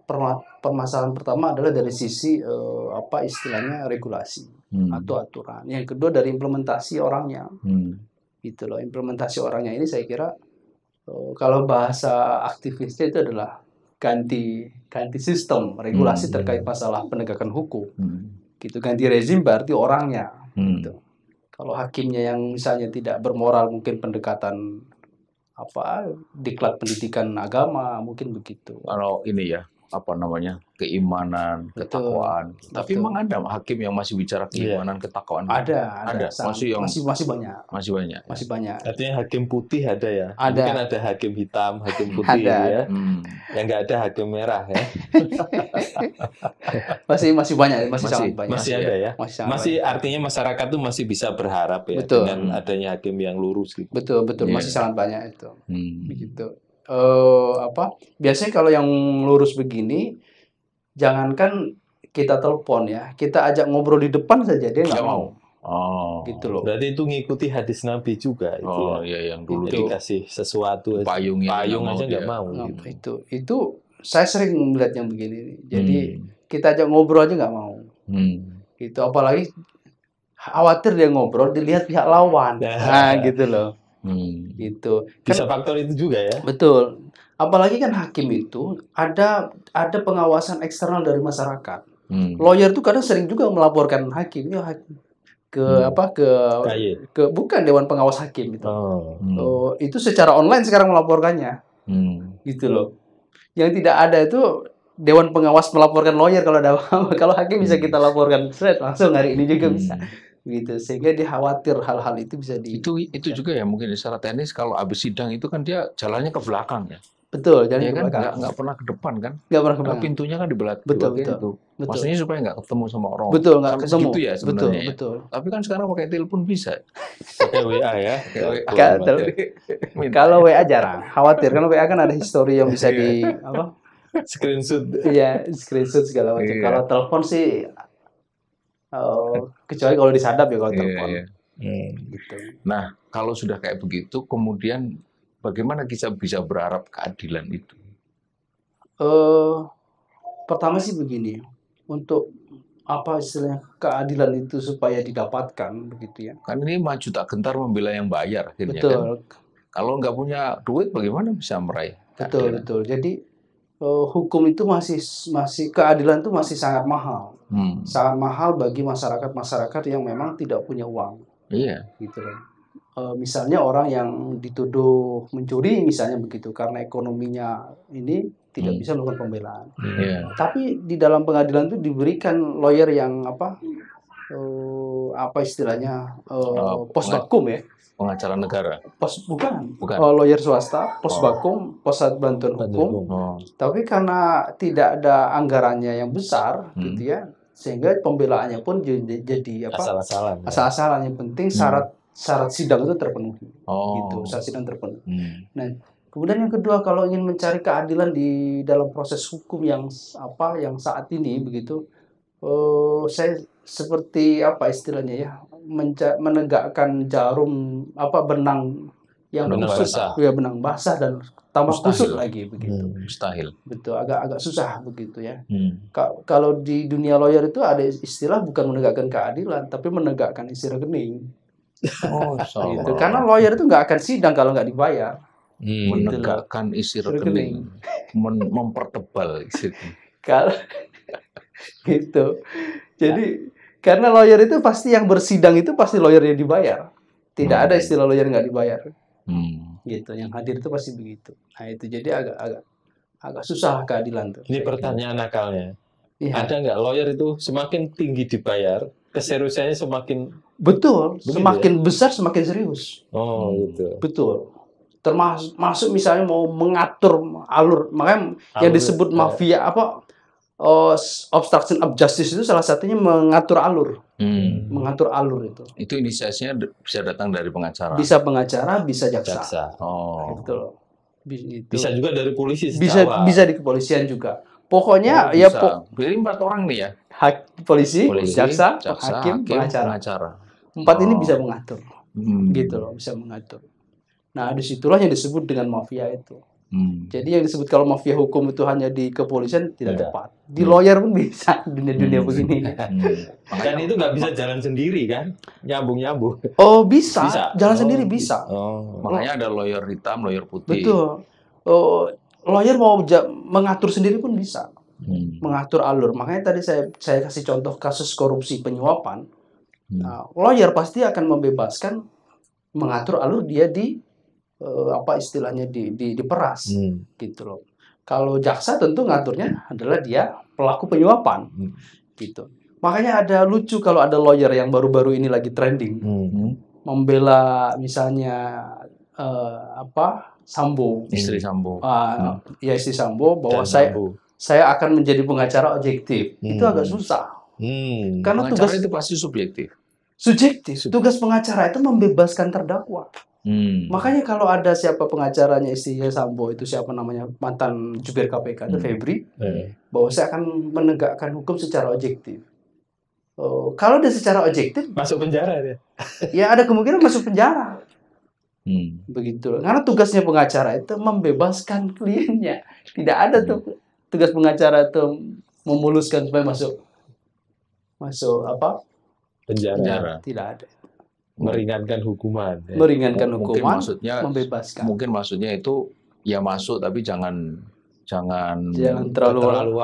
permasalahan pertama adalah dari sisi apa istilahnya regulasi atau aturan. Yang kedua dari implementasi orangnya. Gitu loh. Implementasi orangnya ini saya kira kalau bahasa aktivisnya itu adalah ganti sistem regulasi terkait masalah penegakan hukum. Gitu. Ganti rezim berarti orangnya. Gitu. Kalau hakimnya yang misalnya tidak bermoral, mungkin pendekatan diklat pendidikan agama, mungkin begitu. Kalau ini ya, keimanan, ketakwaan. Tapi memang ada hakim yang masih bicara keimanan, ketakwaan. Ada. Masih banyak. Masih banyak. Artinya hakim putih ada ya. Ada. Mungkin ada hakim hitam, hakim putih ya. Yang nggak ada hakim merah ya. masih banyak, sangat banyak. Masih ada ya. Masih artinya masyarakat tuh masih bisa berharap ya. Betul. Dengan adanya hakim yang lurus gitu. Betul. Masih sangat banyak itu. Begitu. Biasanya kalau yang lurus begini, jangankan kita telepon ya, kita ajak ngobrol di depan saja dia nggak mau. Gitu loh. Berarti itu ngikuti hadis Nabi juga itu ya. Iya, yang dulu dikasih sesuatu payung aja nggak mau. Gitu. Itu saya sering melihat yang begini. Jadi kita ajak ngobrol aja nggak mau. Gitu. Apalagi khawatir dia ngobrol dilihat pihak lawan. Nah, gitu loh. Gitu. Bisa faktor itu juga ya. Betul. Apalagi kan hakim itu ada pengawasan eksternal dari masyarakat. Lawyer itu kadang sering juga melaporkan hakim, ke bukan Dewan Pengawas Hakim gitu. Itu secara online sekarang melaporkannya. Gitu loh. Yang tidak ada itu Dewan Pengawas melaporkan lawyer kalau ada kalau hakim bisa kita laporkan langsung hari ini juga bisa. Gitu, sehingga dia khawatir hal-hal itu bisa itu juga ya mungkin secara teknis kalau habis sidang itu kan dia jalannya ke belakang ya. Betul, jalannya ke belakang. Nggak pernah ke depan kan? Nggak pernah ke belakang. Pintunya kan di belakang. Betul. Maksudnya supaya nggak ketemu sama orang. Betul, nggak ketemu. Gitu ya sebenarnya. Betul. Tapi kan sekarang pakai telepon bisa. Pakai WA ya. Kalau WA jarang. Khawatir kan WA kan ada histori yang bisa screenshot. Iya, screenshot segala macam. Kalau telepon sih kecuali kalau disadap ya kalau telepon. Gitu. Nah, kalau sudah kayak begitu, kemudian bagaimana kita bisa berharap keadilan itu? Pertama sih begini, untuk apa istilahnya keadilan itu supaya didapatkan begitu ya. Kan ini maju tak gentar membela yang bayar akhirnya kan. Betul, Kalau nggak punya duit bagaimana bisa meraih keadilan? betul. Jadi hukum itu masih keadilan itu masih sangat mahal. Sangat mahal bagi masyarakat yang memang tidak punya uang. Iya. Gitu loh. Misalnya orang yang dituduh mencuri misalnya begitu karena ekonominya ini tidak bisa melakukan pembelaan. Tapi di dalam pengadilan itu diberikan lawyer yang apa istilahnya pos vakum ya. Pengacara negara. Bukan. Lawyer swasta, pos vakum, pusat bantuan hukum. Tapi karena tidak ada anggarannya yang besar gitu ya, sehingga pembelaannya pun jadi apa? Asal-asalan. Yang penting syarat sidang itu terpenuhi. Gitu, syarat sidang terpenuhi. Nah, kemudian yang kedua, kalau ingin mencari keadilan di dalam proses hukum yang saat ini begitu, saya seperti apa istilahnya ya, menegakkan jarum benang yang benang basah dan tambah kusut lagi begitu. Mustahil. Betul, agak susah begitu ya. Kalau di dunia lawyer itu ada istilah bukan menegakkan keadilan, tapi menegakkan isi rekening. Gitu. Karena lawyer itu nggak akan sidang kalau nggak dibayar. Menegakkan isi rekening, mempertebal isi. Kalau gitu. Jadi karena lawyer itu pasti yang bersidang itu pasti lawyer yang dibayar. Tidak ada istilah lawyer nggak dibayar. Gitu. Yang hadir itu pasti begitu. Nah itu jadi agak susah keadilan tuh. Ini pertanyaan akalnya. Ada nggak lawyer itu semakin tinggi dibayar, keseriusannya semakin betul, semakin besar semakin serius. Gitu. Betul. Termasuk misalnya mau mengatur alur, makanya yang disebut mafia obstruction of justice itu salah satunya mengatur alur. Mengatur alur itu. Itu inisiasinya bisa datang dari pengacara. Bisa pengacara, bisa jaksa. Gitu loh. Bisa juga dari polisi. Bisa di kepolisian juga. Pokoknya jadi 4 orang nih ya. Polisi, jaksa, hakim, pengacara. 4 ini bisa mengatur. Gitu loh, bisa mengatur. Nah, disitulah yang disebut dengan mafia itu. Jadi yang disebut kalau mafia hukum itu hanya di kepolisian tidak tepat. Di lawyer pun bisa dunia-dunia begini. Dan itu nggak bisa jalan sendiri kan? Nyambung-nyambung. Oh bisa. Jalan sendiri bisa. Makanya ada lawyer hitam, lawyer putih. Betul. Lawyer mau mengatur sendiri pun bisa. Mengatur alur. Makanya tadi saya kasih contoh kasus korupsi penyuapan. Lawyer pasti akan membebaskan mengatur alur dia istilahnya diperas gitu loh. Kalau jaksa tentu ngaturnya adalah dia pelaku penyuapan gitu. Makanya ada lucu kalau ada lawyer yang baru-baru ini lagi trending membela misalnya Sambo, istri Sambo. Ya istri Sambo bahwa saya akan menjadi pengacara objektif. Itu agak susah. Karena pengacara itu pasti subjektif. Tugas pengacara itu membebaskan terdakwa. Makanya kalau ada siapa pengacaranya istrinya Sambo itu siapa namanya mantan jubir KPK itu Febri, bahwa saya akan menegakkan hukum secara objektif. Kalau dia secara objektif masuk penjara dia. Ya ada kemungkinan masuk penjara. Begitu. Karena tugasnya pengacara itu membebaskan kliennya. Tidak ada tuh tugas pengacara itu memuluskan supaya masuk penjara. Tidak ada. Meringankan hukuman. Meringankan hukuman, membebaskan. Mungkin maksudnya itu ya masuk tapi jangan terlalu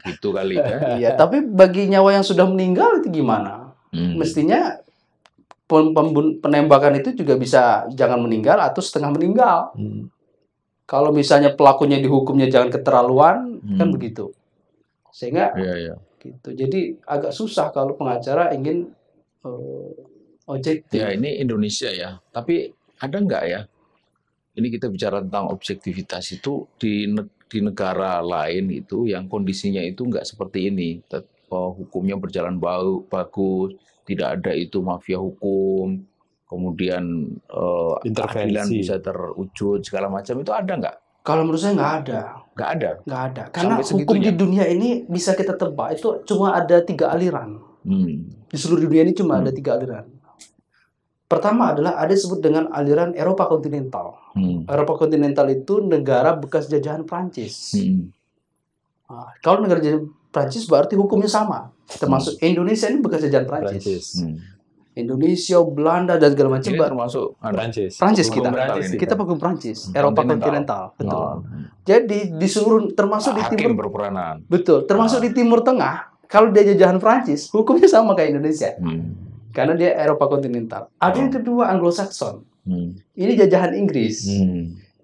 gitu kali ya. Iya, tapi bagi nyawa yang sudah meninggal itu gimana? Mestinya penembakan itu juga bisa jangan meninggal atau setengah meninggal. Kalau misalnya pelakunya dihukumnya jangan keterlaluan, kan begitu. Sehingga gitu. Jadi agak susah kalau pengacara ingin objektif. Ya ini Indonesia ya. Tapi ada nggak ya? Ini kita bicara tentang objektivitas itu di negara lain itu yang kondisinya itu nggak seperti ini. Hukumnya berjalan bagus, tidak ada itu mafia hukum, kemudian keadilan bisa terwujud segala macam, itu ada nggak? Kalau menurut saya nggak ada. Nggak ada? Nggak ada. Karena hukum di dunia ini bisa kita tebak itu cuma ada 3 aliran. Di seluruh dunia ini cuma ada 3 aliran. Pertama adalah ada disebut dengan aliran Eropa kontinental. Eropa kontinental itu negara bekas jajahan Prancis. Nah, kalau negara jajahan Prancis berarti hukumnya sama. Termasuk Indonesia ini bekas jajahan Prancis. Indonesia, Belanda dan segala macam termasuk Prancis kita pakai Prancis, Eropa kontinental, betul. Jadi di seluruh termasuk di timur berperanan. Betul, termasuk di Timur Tengah, kalau dia jajahan Prancis, hukumnya sama kayak Indonesia. Karena dia Eropa kontinental. Ada yang kedua Anglo-Saxon. Ini jajahan Inggris.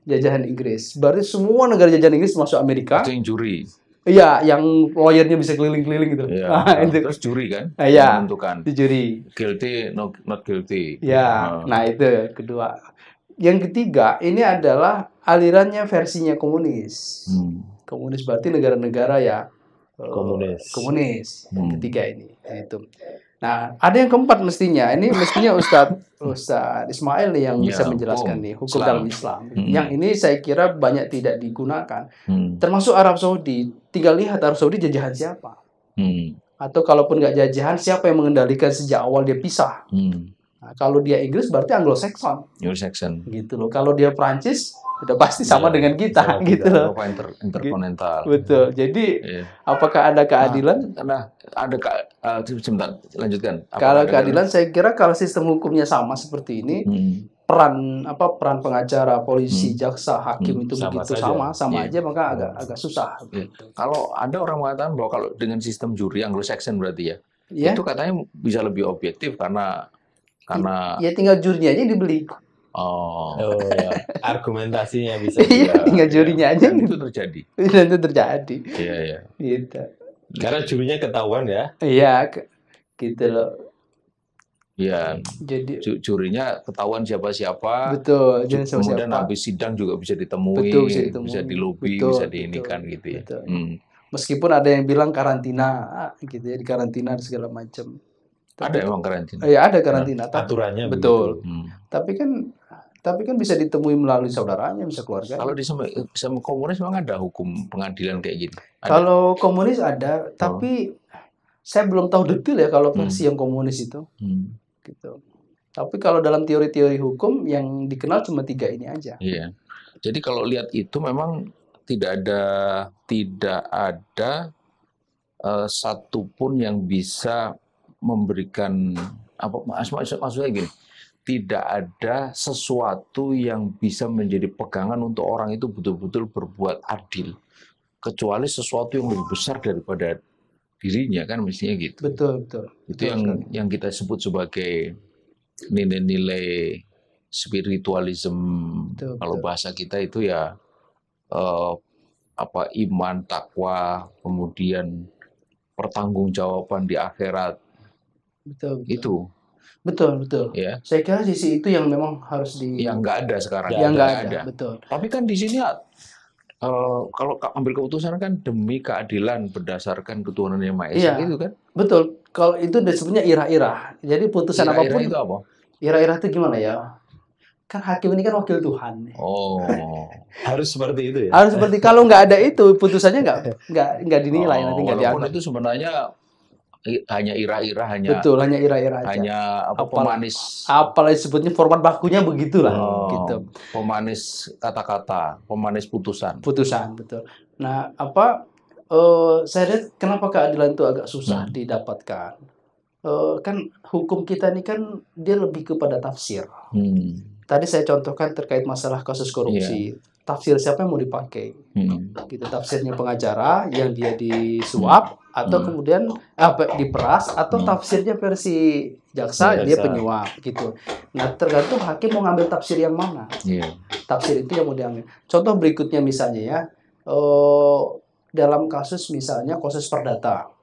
Jajahan Inggris. Berarti semua negara jajahan Inggris termasuk Amerika. Itu yang juri. Iya, yang lawyernya bisa keliling-keliling gitu. Iya. Terus juri kan? Iya. Menentukan. Itu juri. Guilty, not guilty. Ya, nah itu kedua. Yang ketiga, ini adalah alirannya versinya komunis. Komunis berarti negara-negara ya komunis. Yang ketiga ini. Itu. Nah, ada yang keempat mestinya. Ini mestinya Ustadz Ismail nih yang bisa menjelaskan nih hukum dalam Islam. Yang ini saya kira banyak tidak digunakan. Termasuk Arab Saudi. Tinggal lihat Arab Saudi jajahan siapa. Atau kalaupun nggak jajahan, siapa yang mengendalikan sejak awal dia pisah. Nah, kalau dia Inggris berarti Anglo-Saxon. Gitu loh. Kalau dia Prancis udah pasti sama dengan kita gitu loh. Interkontinental. Betul. Jadi apakah ada keadilan? Nah, ada sebentar, lanjutkan. Kalau keadilan saya kira kalau sistem hukumnya sama seperti ini, peran pengacara, polisi, jaksa, hakim itu begitu sama aja maka agak susah. Kalau ada orang mengatakan bahwa kalau dengan sistem juri Anglo-Saxon berarti itu katanya bisa lebih objektif karena ya tinggal jurinya aja dibeli. Ya. Argumentasinya bisa. Iya, tinggal jurinya aja. Dan itu terjadi. Dan itu terjadi. Iya. Gitu. Karena jurinya ketahuan ya. Iya, gitu loh. Iya. Jadi jurinya ketahuan siapa-siapa. Betul. Kemudian habis sidang juga bisa ditemui, bisa dilobi, bisa diinikan gitu ya. Meskipun ada yang bilang karantina gitu ya, dikarantina segala macam. Ada emang karantina. Iya, ada karantina. Aturannya betul. Tapi kan bisa ditemui melalui saudaranya, bisa keluarga. Kalau di sama komunis memang ada hukum pengadilan kayak gini. Kalau komunis ada, tapi saya belum tahu detail ya kalau versi yang komunis itu. Gitu. Tapi kalau dalam teori-teori hukum yang dikenal cuma 3 ini aja. Iya. Jadi kalau lihat itu memang tidak ada satupun yang bisa memberikan maksudnya gini, tidak ada sesuatu yang bisa menjadi pegangan untuk orang itu betul-betul berbuat adil, kecuali sesuatu yang lebih besar daripada dirinya kan mestinya gitu. Betul. Itu yang kita sebut sebagai nilai-nilai spiritualism. Betul. Kalau bahasa kita itu ya iman, takwa, kemudian pertanggungjawaban di akhirat. Betul. Itu. Betul. Ya. Saya kira sisi itu yang memang harus yang nggak ada sekarang. Yang nggak ada. Betul. Tapi kan di sini kalau ambil keputusan kan demi keadilan berdasarkan ketuhanan yang Maha Esa gitu kan. Betul. Kalau itu disebutnya irah-irah. Jadi putusan apapun itu apa? Irah-irah itu gimana ya? Kan hakim ini kan wakil Tuhan. Harus seperti itu ya. Harus seperti kalau nggak ada itu putusannya nggak dinilai nanti nggak dianggap. Walaupun itu sebenarnya hanya ira-ira, hanya ira-ira aja. Hanya pemanis. Apalagi sebutnya format bakunya begitulah. Gitu. Pemanis kata-kata, pemanis putusan. Putusan, betul. Nah, saya lihat kenapa keadilan itu agak susah didapatkan. Kan hukum kita ini kan dia lebih kepada tafsir. Tadi saya contohkan terkait masalah kasus korupsi. Tafsir siapa yang mau dipakai? Gitu, tafsirnya pengacara yang dia disuap atau kemudian diperas atau tafsirnya versi jaksa dia penyuap gitu. Nah, tergantung hakim mau ngambil tafsir yang mana. Tafsir itu yang mau diambil. Contoh berikutnya misalnya ya, dalam kasus misalnya kasus perdata.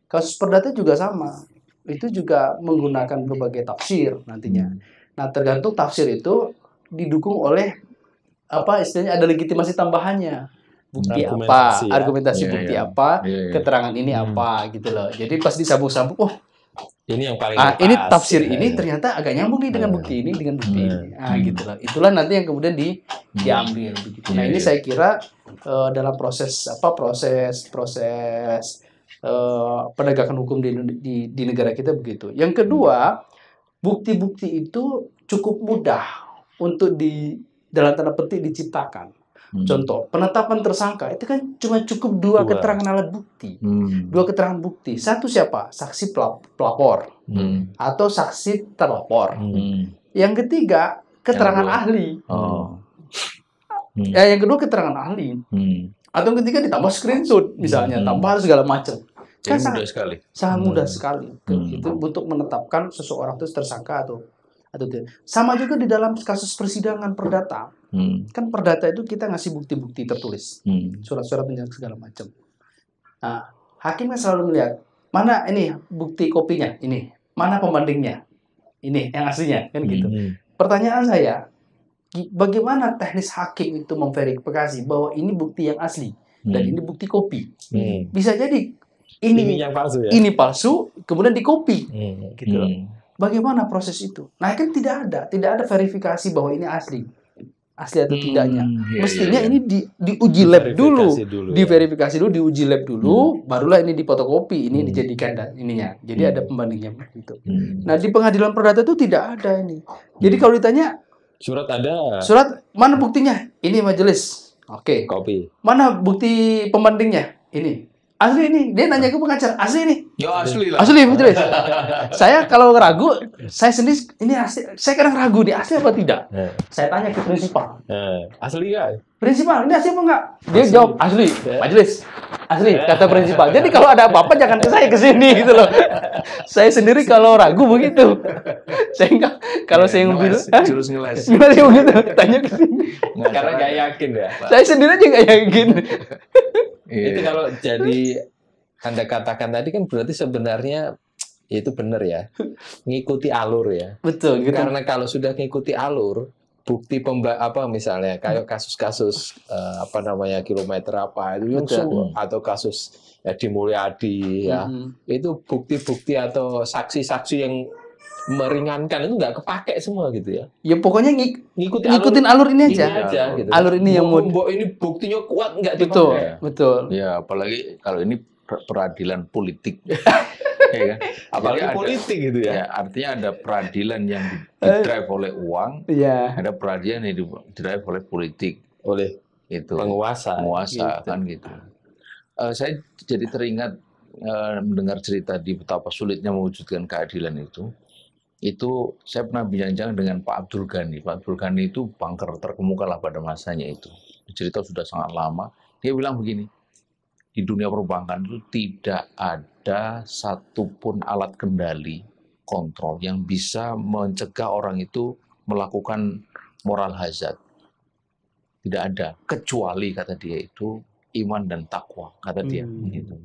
Kasus perdata juga sama. Itu juga menggunakan berbagai tafsir nantinya. Nah, tergantung tafsir itu didukung oleh istilahnya ada legitimasi tambahannya. Bukti argumentasi bukti apa, keterangan ini apa gitu loh. Jadi pas disambung-sambung, ini yang paling ini tafsir ini ternyata agak nyambung nih dengan bukti ini, dengan bukti ini. Gitu loh. Itulah nanti yang kemudian diambil begitu. Nah, ini saya kira dalam proses penegakan hukum di negara kita begitu. Yang kedua, bukti-bukti itu cukup mudah untuk dalam tanda petik diciptakan. Contoh, penetapan tersangka itu kan cuma cukup dua keterangan alat bukti. Dua keterangan bukti. Satu siapa? Saksi pelapor atau saksi terlapor. Yang ketiga, keterangan ahli. Yang kedua, keterangan ahli. Atau yang ketiga ditambah screenshot misalnya, tambah segala macam. Kan mudah sekali. Sangat mudah sekali. Itu untuk menetapkan seseorang itu tersangka atau tidak. Sama juga di dalam kasus persidangan perdata. Kan perdata itu kita ngasih bukti-bukti tertulis, surat-surat penjelasan segala macam. Nah, hakim kan selalu melihat mana ini bukti kopinya, ini mana pembandingnya, ini yang aslinya, kan gitu. Pertanyaan saya, bagaimana teknis hakim itu memverifikasi bahwa ini bukti yang asli dan ini bukti kopi? Bisa jadi ini yang palsu ya? Ini palsu, kemudian dikopi, gitu loh. Bagaimana proses itu? Nah, kan tidak ada verifikasi bahwa ini asli atau tidaknya. Mestinya ini diuji lab dulu, diverifikasi dulu, diuji lab dulu, barulah ini difotokopi, ini dijadikan ininya. Jadi ada pembandingnya gitu. Nah, di pengadilan perdata itu tidak ada ini. Jadi kalau ditanya surat ada. Surat mana buktinya? Ini majelis. Oke. Kopi. Mana bukti pembandingnya? Ini. Asli ini, dia nanya ke pengacara, asli ini. Ya asli lah. Asli majelis. Saya kalau ragu, saya sendiri ini asli. Saya kadang ragu nih asli apa tidak. Saya tanya ke prinsipal. Asli nggak? Prinsipal, ini asli apa enggak? Dia jawab asli. Majelis. Asli, kata prinsipal. Jadi kalau ada apa-apa jangan ke saya ke sini gitu loh. Saya sendiri kalau ragu begitu. Saya enggak, kalau saya bilang jurus ngeles. Gimana sih begitu? Tanya ke sini. Karena nggak yakin ya. Saya sendiri aja nggak yakin. Itu kalau jadi Anda katakan tadi kan berarti sebenarnya itu benar ya, ngikuti alur ya. Betul. Gitu. Karena kalau sudah ngikuti alur, bukti misalnya kayak kasus-kasus kilometer apa itu atau kasus Edi Mulyadi ya, itu bukti-bukti atau saksi-saksi yang meringankan itu nggak kepake semua gitu ya. Ya pokoknya ngikutin alur ini aja. Gitu. Alur ini yang ini buktinya kuat nggak dipakai. Betul. Ya apalagi kalau ini peradilan politik. Ya kan? Apalagi politik gitu ya. Artinya ada peradilan yang didrive oleh uang, ada peradilan yang didrive oleh politik, oleh itu penguasa gitu. Kan gitu. Saya jadi teringat mendengar cerita di betapa sulitnya mewujudkan keadilan itu. Itu saya pernah bincang dengan Pak Abdul Ghani. Pak Abdul Ghani itu banker terkemuka lah pada masanya itu. Cerita sudah sangat lama. Dia bilang begini, di dunia perbankan itu tidak ada satupun alat kendali kontrol yang bisa mencegah orang itu melakukan moral hazard. Tidak ada, kecuali kata dia itu iman dan takwa, kata dia. Gitu.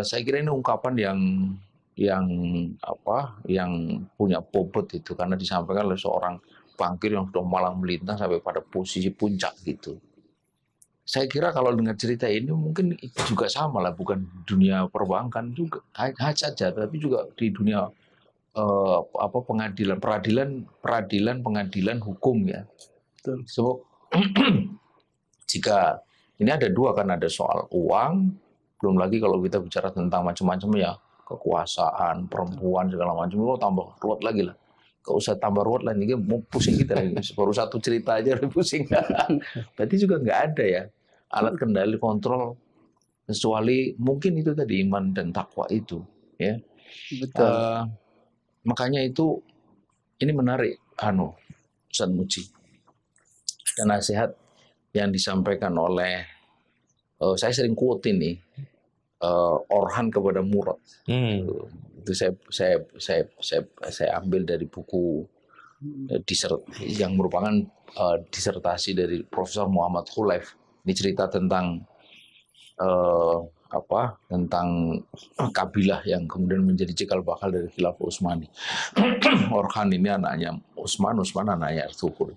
Saya kira ini ungkapan yang punya bobot itu, karena disampaikan oleh seorang bankir yang sudah malang melintang sampai pada posisi puncak gitu. Saya kira kalau dengar cerita ini mungkin juga sama lah, bukan dunia perbankan juga saja, tapi juga di dunia pengadilan hukum ya. So jika ini ada dua, kan ada soal uang, belum lagi kalau kita bicara tentang macam-macam ya, kekuasaan, perempuan, segala macam, lo tambah ruwet lagi lah. Gak usah tambah ruwet lah, ini mau pusing kita lagi. Baru satu cerita aja udah pusing. Berarti juga nggak ada ya alat kendali kontrol, kecuali mungkin itu tadi iman dan takwa itu. Ya. Betul. Makanya itu, ini menarik, Ustaz Muji. Dan nasihat yang disampaikan oleh, saya sering quote ini, Orhan kepada Murad. Itu saya ambil dari buku yang merupakan disertasi dari Profesor Muhammad Khulaif. Ini cerita tentang tentang kabilah yang kemudian menjadi cikal bakal dari Khilafah Utsmani. Orhan ini anaknya Utsman anaknya Ertugrul.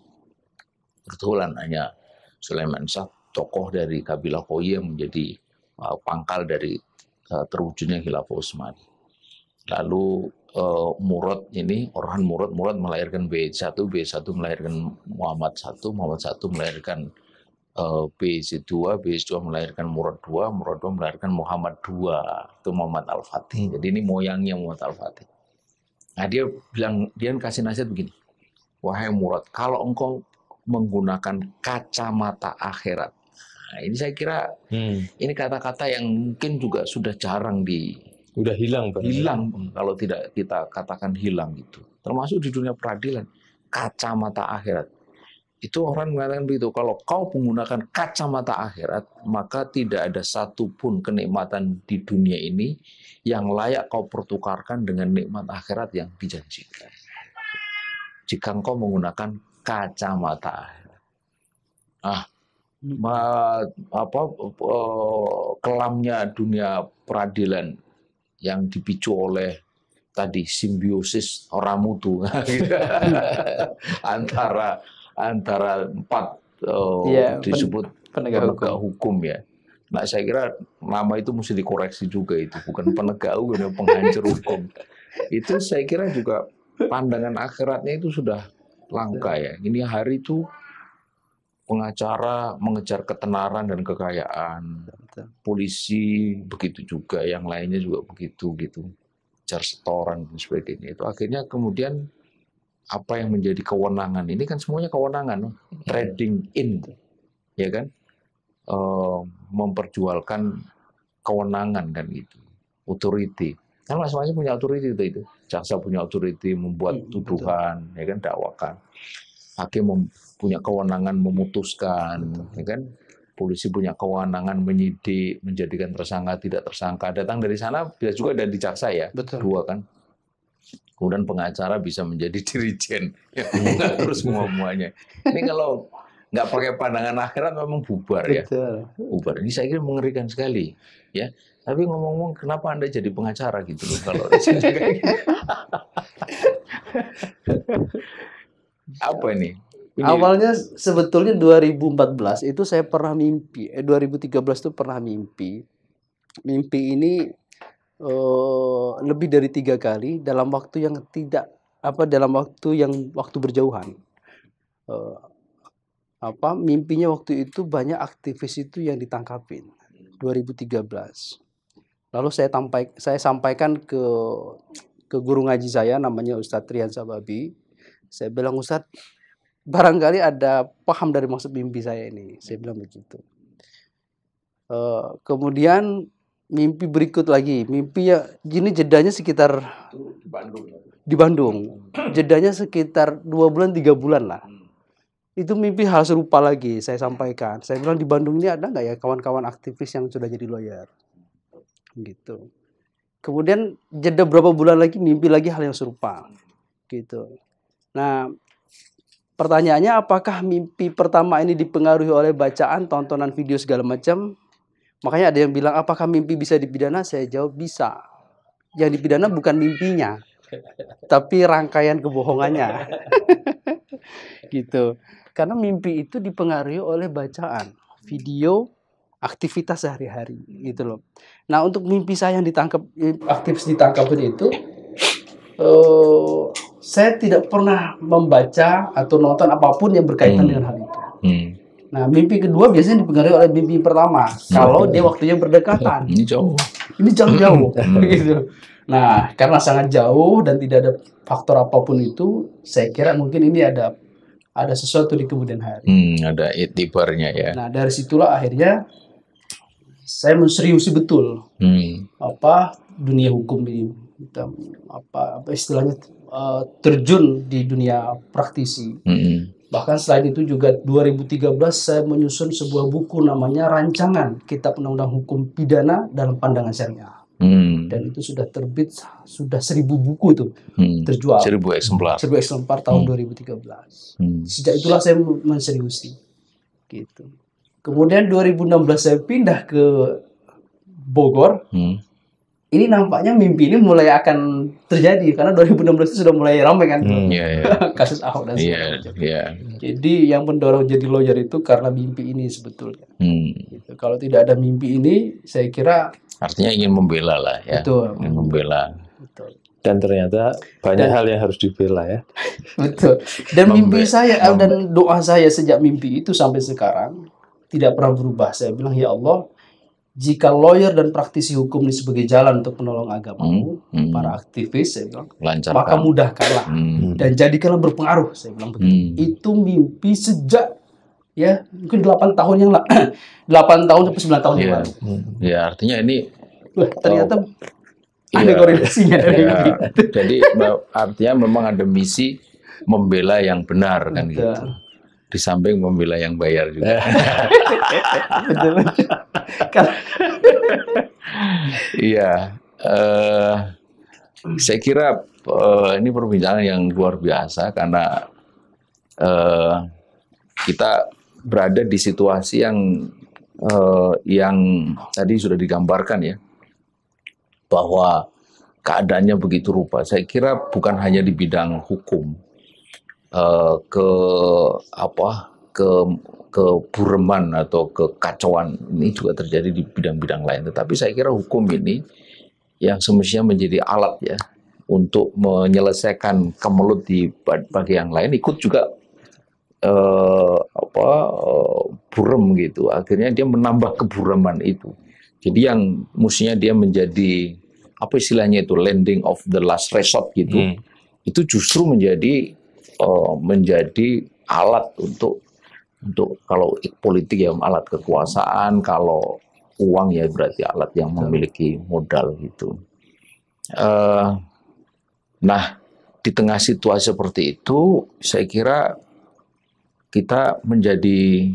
Ertugrul anaknya Sulaiman Shah, tokoh dari kabilah Khoye yang menjadi pangkal dari terwujudnya Khilafah Utsmani. Lalu Orhan Murad melahirkan B1 melahirkan Muhammad I melahirkan B2 melahirkan Murad II melahirkan Muhammad II, itu Muhammad Al-Fatih. Jadi ini moyangnya Muhammad Al-Fatih. Nah, dia kasih nasihat begini, wahai Murad, kalau engkau menggunakan kacamata akhirat. Nah, ini saya kira ini kata-kata yang mungkin juga sudah jarang udah hilang, Pak. Kalau tidak kita katakan hilang gitu. Termasuk di dunia peradilan, kacamata akhirat. Itu orang mengatakan begitu, kalau kau menggunakan kacamata akhirat, maka tidak ada satupun kenikmatan di dunia ini yang layak kau pertukarkan dengan nikmat akhirat yang dijanjikan. Jika engkau menggunakan kacamata akhirat. Kelamnya dunia peradilan yang dipicu oleh tadi simbiosis orang mutu antara empat disebut penegak hukum ya. Nah, saya kira nama itu mesti dikoreksi juga, itu bukan penegak hukum, penghancur hukum. Itu saya kira juga pandangan akhiratnya itu sudah langka ya. Ini hari itu pengacara mengejar ketenaran dan kekayaan, polisi begitu juga, yang lainnya juga begitu gitu, kejar setoran dan sebagainya. Itu akhirnya kemudian apa yang menjadi kewenangan ini kan semuanya kewenangan, trading in, ya kan, memperjualkan kewenangan kan gitu, authority. Kan masing-masing punya authority itu. Jaksa punya authority membuat tuduhan, ya kan, dakwakan. Hakim punya kewenangan memutuskan, ya kan. Polisi punya kewenangan menyidik, menjadikan tersangka, tidak tersangka. Datang dari sana bisa juga dari jaksa ya, dua kan. Kemudian pengacara bisa menjadi dirijen, mengatur semuanya. Ini kalau nggak pakai pandangan akhirat memang bubar ya, bubar. Ini saya kira mengerikan sekali, ya. Tapi ngomong-ngomong, kenapa Anda jadi pengacara gitu loh kalau apa ini? Awalnya sebetulnya 2014 itu saya pernah mimpi, 2013 itu pernah mimpi. Mimpi ini lebih dari 3 kali dalam waktu yang waktu berjauhan. Mimpinya waktu itu banyak aktivis itu yang ditangkapin 2013. Lalu saya sampaikan ke guru ngaji saya, namanya Ustadz Rian Sababi. Saya bilang, Ustadz, barangkali ada paham dari maksud mimpi saya ini. Saya bilang begitu. Kemudian mimpi berikut lagi, mimpi ya gini, jedanya sekitar di Bandung. Jedanya sekitar 2 bulan 3 bulan lah. Itu mimpi hal serupa lagi saya sampaikan. Saya bilang, di Bandung ini ada nggak ya kawan-kawan aktivis yang sudah jadi lawyer? Gitu. Kemudian jeda berapa bulan lagi mimpi lagi hal yang serupa. Gitu. Nah, pertanyaannya, apakah mimpi pertama ini dipengaruhi oleh bacaan, tontonan video segala macam? Makanya ada yang bilang, apakah mimpi bisa dipidana? Saya jawab, bisa. Yang dipidana bukan mimpinya, tapi rangkaian kebohongannya. Gitu. Karena mimpi itu dipengaruhi oleh bacaan, video, aktivitas sehari-hari, gitu loh. Nah, untuk mimpi saya yang aktivis ditangkapin itu, saya tidak pernah membaca atau nonton apapun yang berkaitan dengan hal itu. Nah, mimpi kedua biasanya dipengaruhi oleh mimpi pertama. Kalau dia waktunya berdekatan. Ini jauh. Ini jauh-jauh. Gitu. Nah, karena sangat jauh dan tidak ada faktor apapun itu, saya kira mungkin ini ada sesuatu di kemudian hari. Ada itibarnya ya. Nah, dari situlah akhirnya saya menseriusi betul dunia hukum ini, apa istilahnya, terjun di dunia praktisi. Bahkan selain itu juga 2013 saya menyusun sebuah buku namanya Rancangan Kitab Undang-Undang Hukum Pidana dalam Pandangan Syariah. Dan itu sudah terbit, sudah 1000 buku itu terjual. 1000 eksemplar. 1000 eksemplar tahun 2013. Sejak itulah saya menseriusi. Gitu. Kemudian 2016 saya pindah ke Bogor. Ini nampaknya mimpi ini mulai akan terjadi karena 2016 itu sudah mulai ramai kan kasus Ahok dan sebagainya. Jadi yang mendorong jadi lawyer itu karena mimpi ini sebetulnya. Gitu. Kalau tidak ada mimpi ini, saya kira artinya ingin membela lah ya. Betul. Ingin membela. Betul. Dan ternyata banyak hal yang harus dibela ya. Betul. Dan mimpi saya dan doa saya sejak mimpi itu sampai sekarang tidak pernah berubah. Saya bilang, ya Allah, jika lawyer dan praktisi hukum ini sebagai jalan untuk menolong agamamu, para aktivis, saya bilang, maka mudahkanlah dan jadikanlah berpengaruh, saya bilang begitu. Itu mimpi sejak ya mungkin 8 tahun yang 8 tahun sampai 9 tahun yang lalu. Ya, artinya ini ternyata ada korelasinya dari mimpi. Jadi artinya memang ada misi membela yang benar kan gitu. Di samping membela yang bayar juga. Betul. Iya, saya kira ini perbincangan yang luar biasa karena kita berada di situasi yang tadi sudah digambarkan ya, bahwa keadaannya begitu rupa. Saya kira bukan hanya di bidang hukum, kebureman atau kekacauan ini juga terjadi di bidang-bidang lain. Tetapi saya kira hukum ini yang semestinya menjadi alat ya untuk menyelesaikan kemelut di bagian lain ikut juga burem gitu. Akhirnya dia menambah kebureman itu. Jadi yang mestinya dia menjadi apa istilahnya itu landing of the last resort gitu. Itu justru menjadi alat untuk kalau politik ya alat kekuasaan, kalau uang ya berarti alat yang memiliki modal gitu. Nah, di tengah situasi seperti itu, saya kira kita menjadi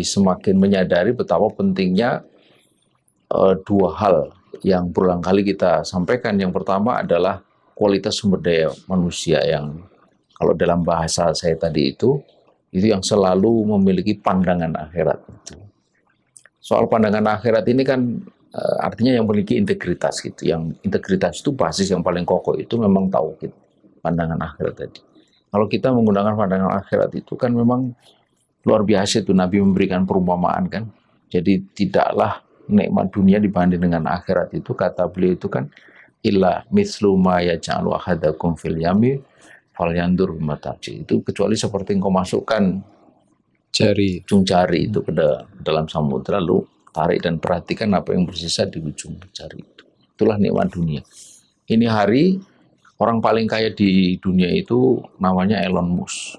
semakin menyadari betapa pentingnya dua hal yang berulang kali kita sampaikan. Yang pertama adalah kualitas sumber daya manusia yang kalau dalam bahasa saya tadi itu yang selalu memiliki pandangan akhirat itu. Soal pandangan akhirat ini kan artinya yang memiliki integritas gitu. Yang integritas itu basis yang paling kokoh itu memang tauhid, pandangan akhirat tadi. Kalau kita menggunakan pandangan akhirat itu kan memang luar biasa itu, Nabi memberikan perumpamaan kan. Jadi tidaklah nikmat dunia dibanding dengan akhirat itu, kata beliau itu kan illa mithlu ma yaj'alu ahadakum fil yami falyandur mataji. Itu kecuali seperti engkau masukkan ujung jari itu ke dalam samudra, lalu tarik dan perhatikan apa yang bersisa di ujung jari itu. Itulah nikmat dunia. Ini hari orang paling kaya di dunia itu namanya Elon Musk.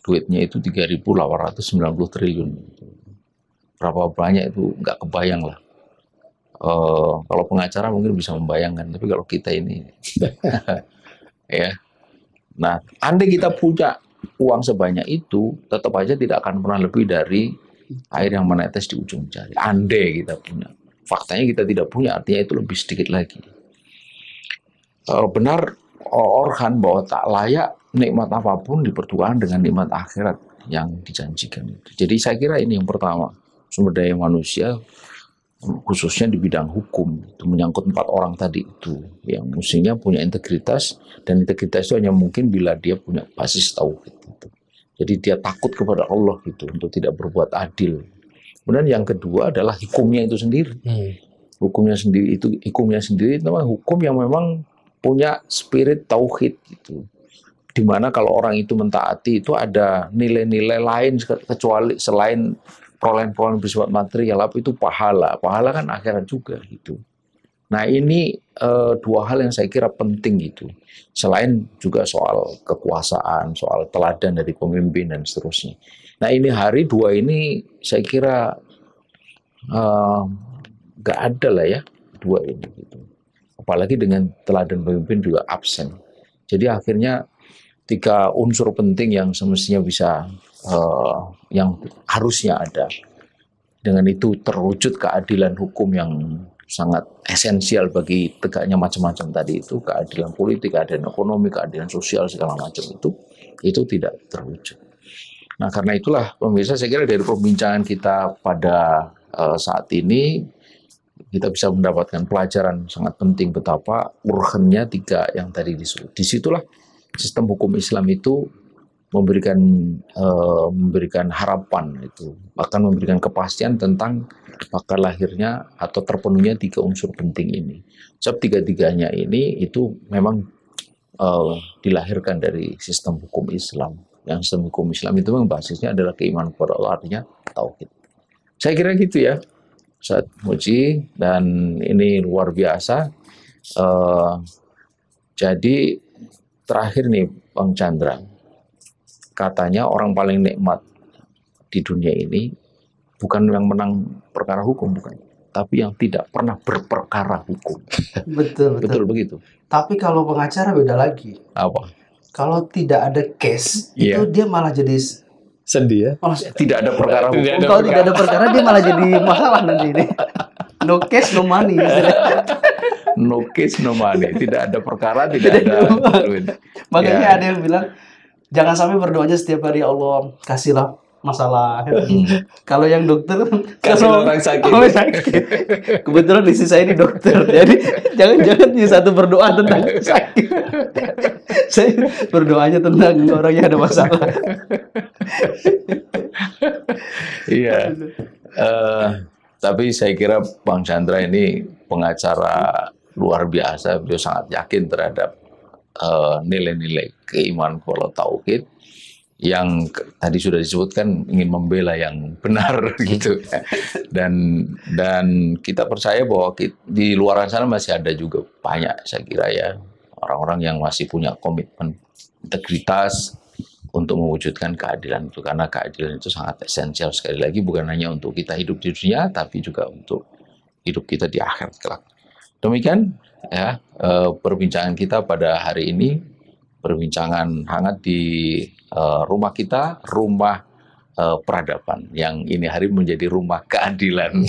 Duitnya itu 3.890 triliun. Berapa banyak itu nggak kebayang lah. Kalau pengacara mungkin bisa membayangkan, tapi kalau kita ini ya. Nah, andai kita punya uang sebanyak itu, tetap aja tidak akan pernah lebih dari air yang menetes di ujung jari. Andai kita punya. Faktanya kita tidak punya, artinya itu lebih sedikit lagi. Benar Orhan bahwa tak layak nikmat apapun dipertukarkan dengan nikmat akhirat yang dijanjikan itu. Jadi saya kira ini yang pertama, sumber daya manusia khususnya di bidang hukum itu menyangkut 4 orang tadi itu yang mestinya punya integritas, dan integritas itu hanya mungkin bila dia punya basis tauhid gitu. Jadi dia takut kepada Allah gitu untuk tidak berbuat adil. Kemudian yang kedua adalah hukumnya itu sendiri. Hukumnya sendiri itu memang hukum yang memang punya spirit tauhid gitu. Dimana kalau orang itu mentaati itu ada nilai-nilai lain kecuali selain perolehan-perolehan bersifat material, apa itu pahala. Pahala kan akhirat juga gitu. Nah ini 2 hal yang saya kira penting gitu. Selain juga soal kekuasaan, soal teladan dari pemimpin dan seterusnya. Nah ini hari 2 ini saya kira nggak ada lah ya 2 ini gitu. Apalagi dengan teladan pemimpin juga absen. Jadi akhirnya 3 unsur penting yang semestinya bisa yang harusnya ada. Dengan itu terwujud keadilan hukum yang sangat esensial bagi tegaknya macam-macam tadi itu, keadilan politik, keadilan ekonomi, keadilan sosial segala macam itu tidak terwujud. Nah karena itulah pemirsa, saya kira dari perbincangan kita pada saat ini kita bisa mendapatkan pelajaran sangat penting betapa urgennya 3 yang tadi disebut. Disitulah sistem hukum Islam itu memberikan harapan itu, bahkan memberikan kepastian tentang bakal lahirnya atau terpenuhnya 3 unsur penting ini. Sebab 3-tiganya ini itu memang dilahirkan dari sistem hukum Islam. Yang sistem hukum Islam itu memang basisnya adalah keimanan kepada Allah, artinya tauhid. Saya kira gitu ya, Ustaz Muji, dan ini luar biasa. Jadi terakhir nih Bang Chandra, katanya orang paling nikmat di dunia ini bukan yang menang perkara hukum, bukan, tapi yang tidak pernah berperkara hukum. Betul, betul. Betul begitu. Tapi kalau pengacara beda lagi. Apa? Kalau tidak ada case, itu dia malah jadi sedih ya. Tidak ada perkara hukum. Kalau tidak ada perkara, dia malah jadi masalah nanti ini. No case, no money. No case, no money. Tidak ada perkara, tidak ada duit. Makanya ada yang bilang, jangan sampai berdoanya setiap hari, Allah kasihlah masalah. Kalau yang dokter, kasih orang sakit. Kebetulan di saya ini dokter, jadi jangan satu berdoa tentang sakit. Saya berdoanya tentang orang yang ada masalah. Iya. Tapi saya kira Bang Chandra ini pengacara luar biasa. Beliau sangat yakin terhadap nilai-nilai keimanan kalau tauhid, yang tadi sudah disebutkan ingin membela yang benar gitu. Dan kita percaya bahwa di luar sana masih ada juga banyak, saya kira ya, orang-orang yang masih punya komitmen integritas untuk mewujudkan keadilan itu, karena keadilan itu sangat esensial, sekali lagi bukan hanya untuk kita hidup di dunia tapi juga untuk hidup kita di akhirat kelak. Demikian ya perbincangan kita pada hari ini, perbincangan hangat di rumah kita, rumah peradaban, yang ini hari menjadi rumah keadilan.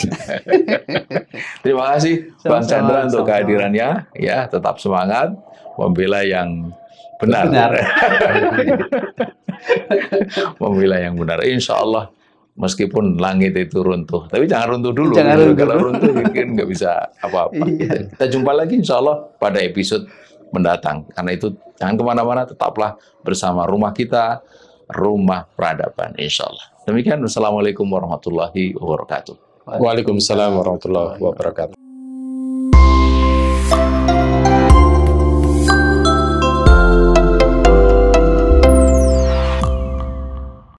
Terima kasih Bang Chandra untuk kehadirannya, ya, tetap semangat membela yang benar. Membela yang benar. Insya Allah, meskipun langit itu runtuh, tapi jangan runtuh dulu. Kalau runtuh mungkin nggak bisa apa-apa. Kita jumpa lagi Insya Allah pada episode mendatang. Karena itu jangan kemana-mana, tetaplah bersama rumah kita, rumah peradaban, Insya Allah. Demikian, wassalamualaikum warahmatullahi wabarakatuh. Waalaikumsalam warahmatullahi wabarakatuh.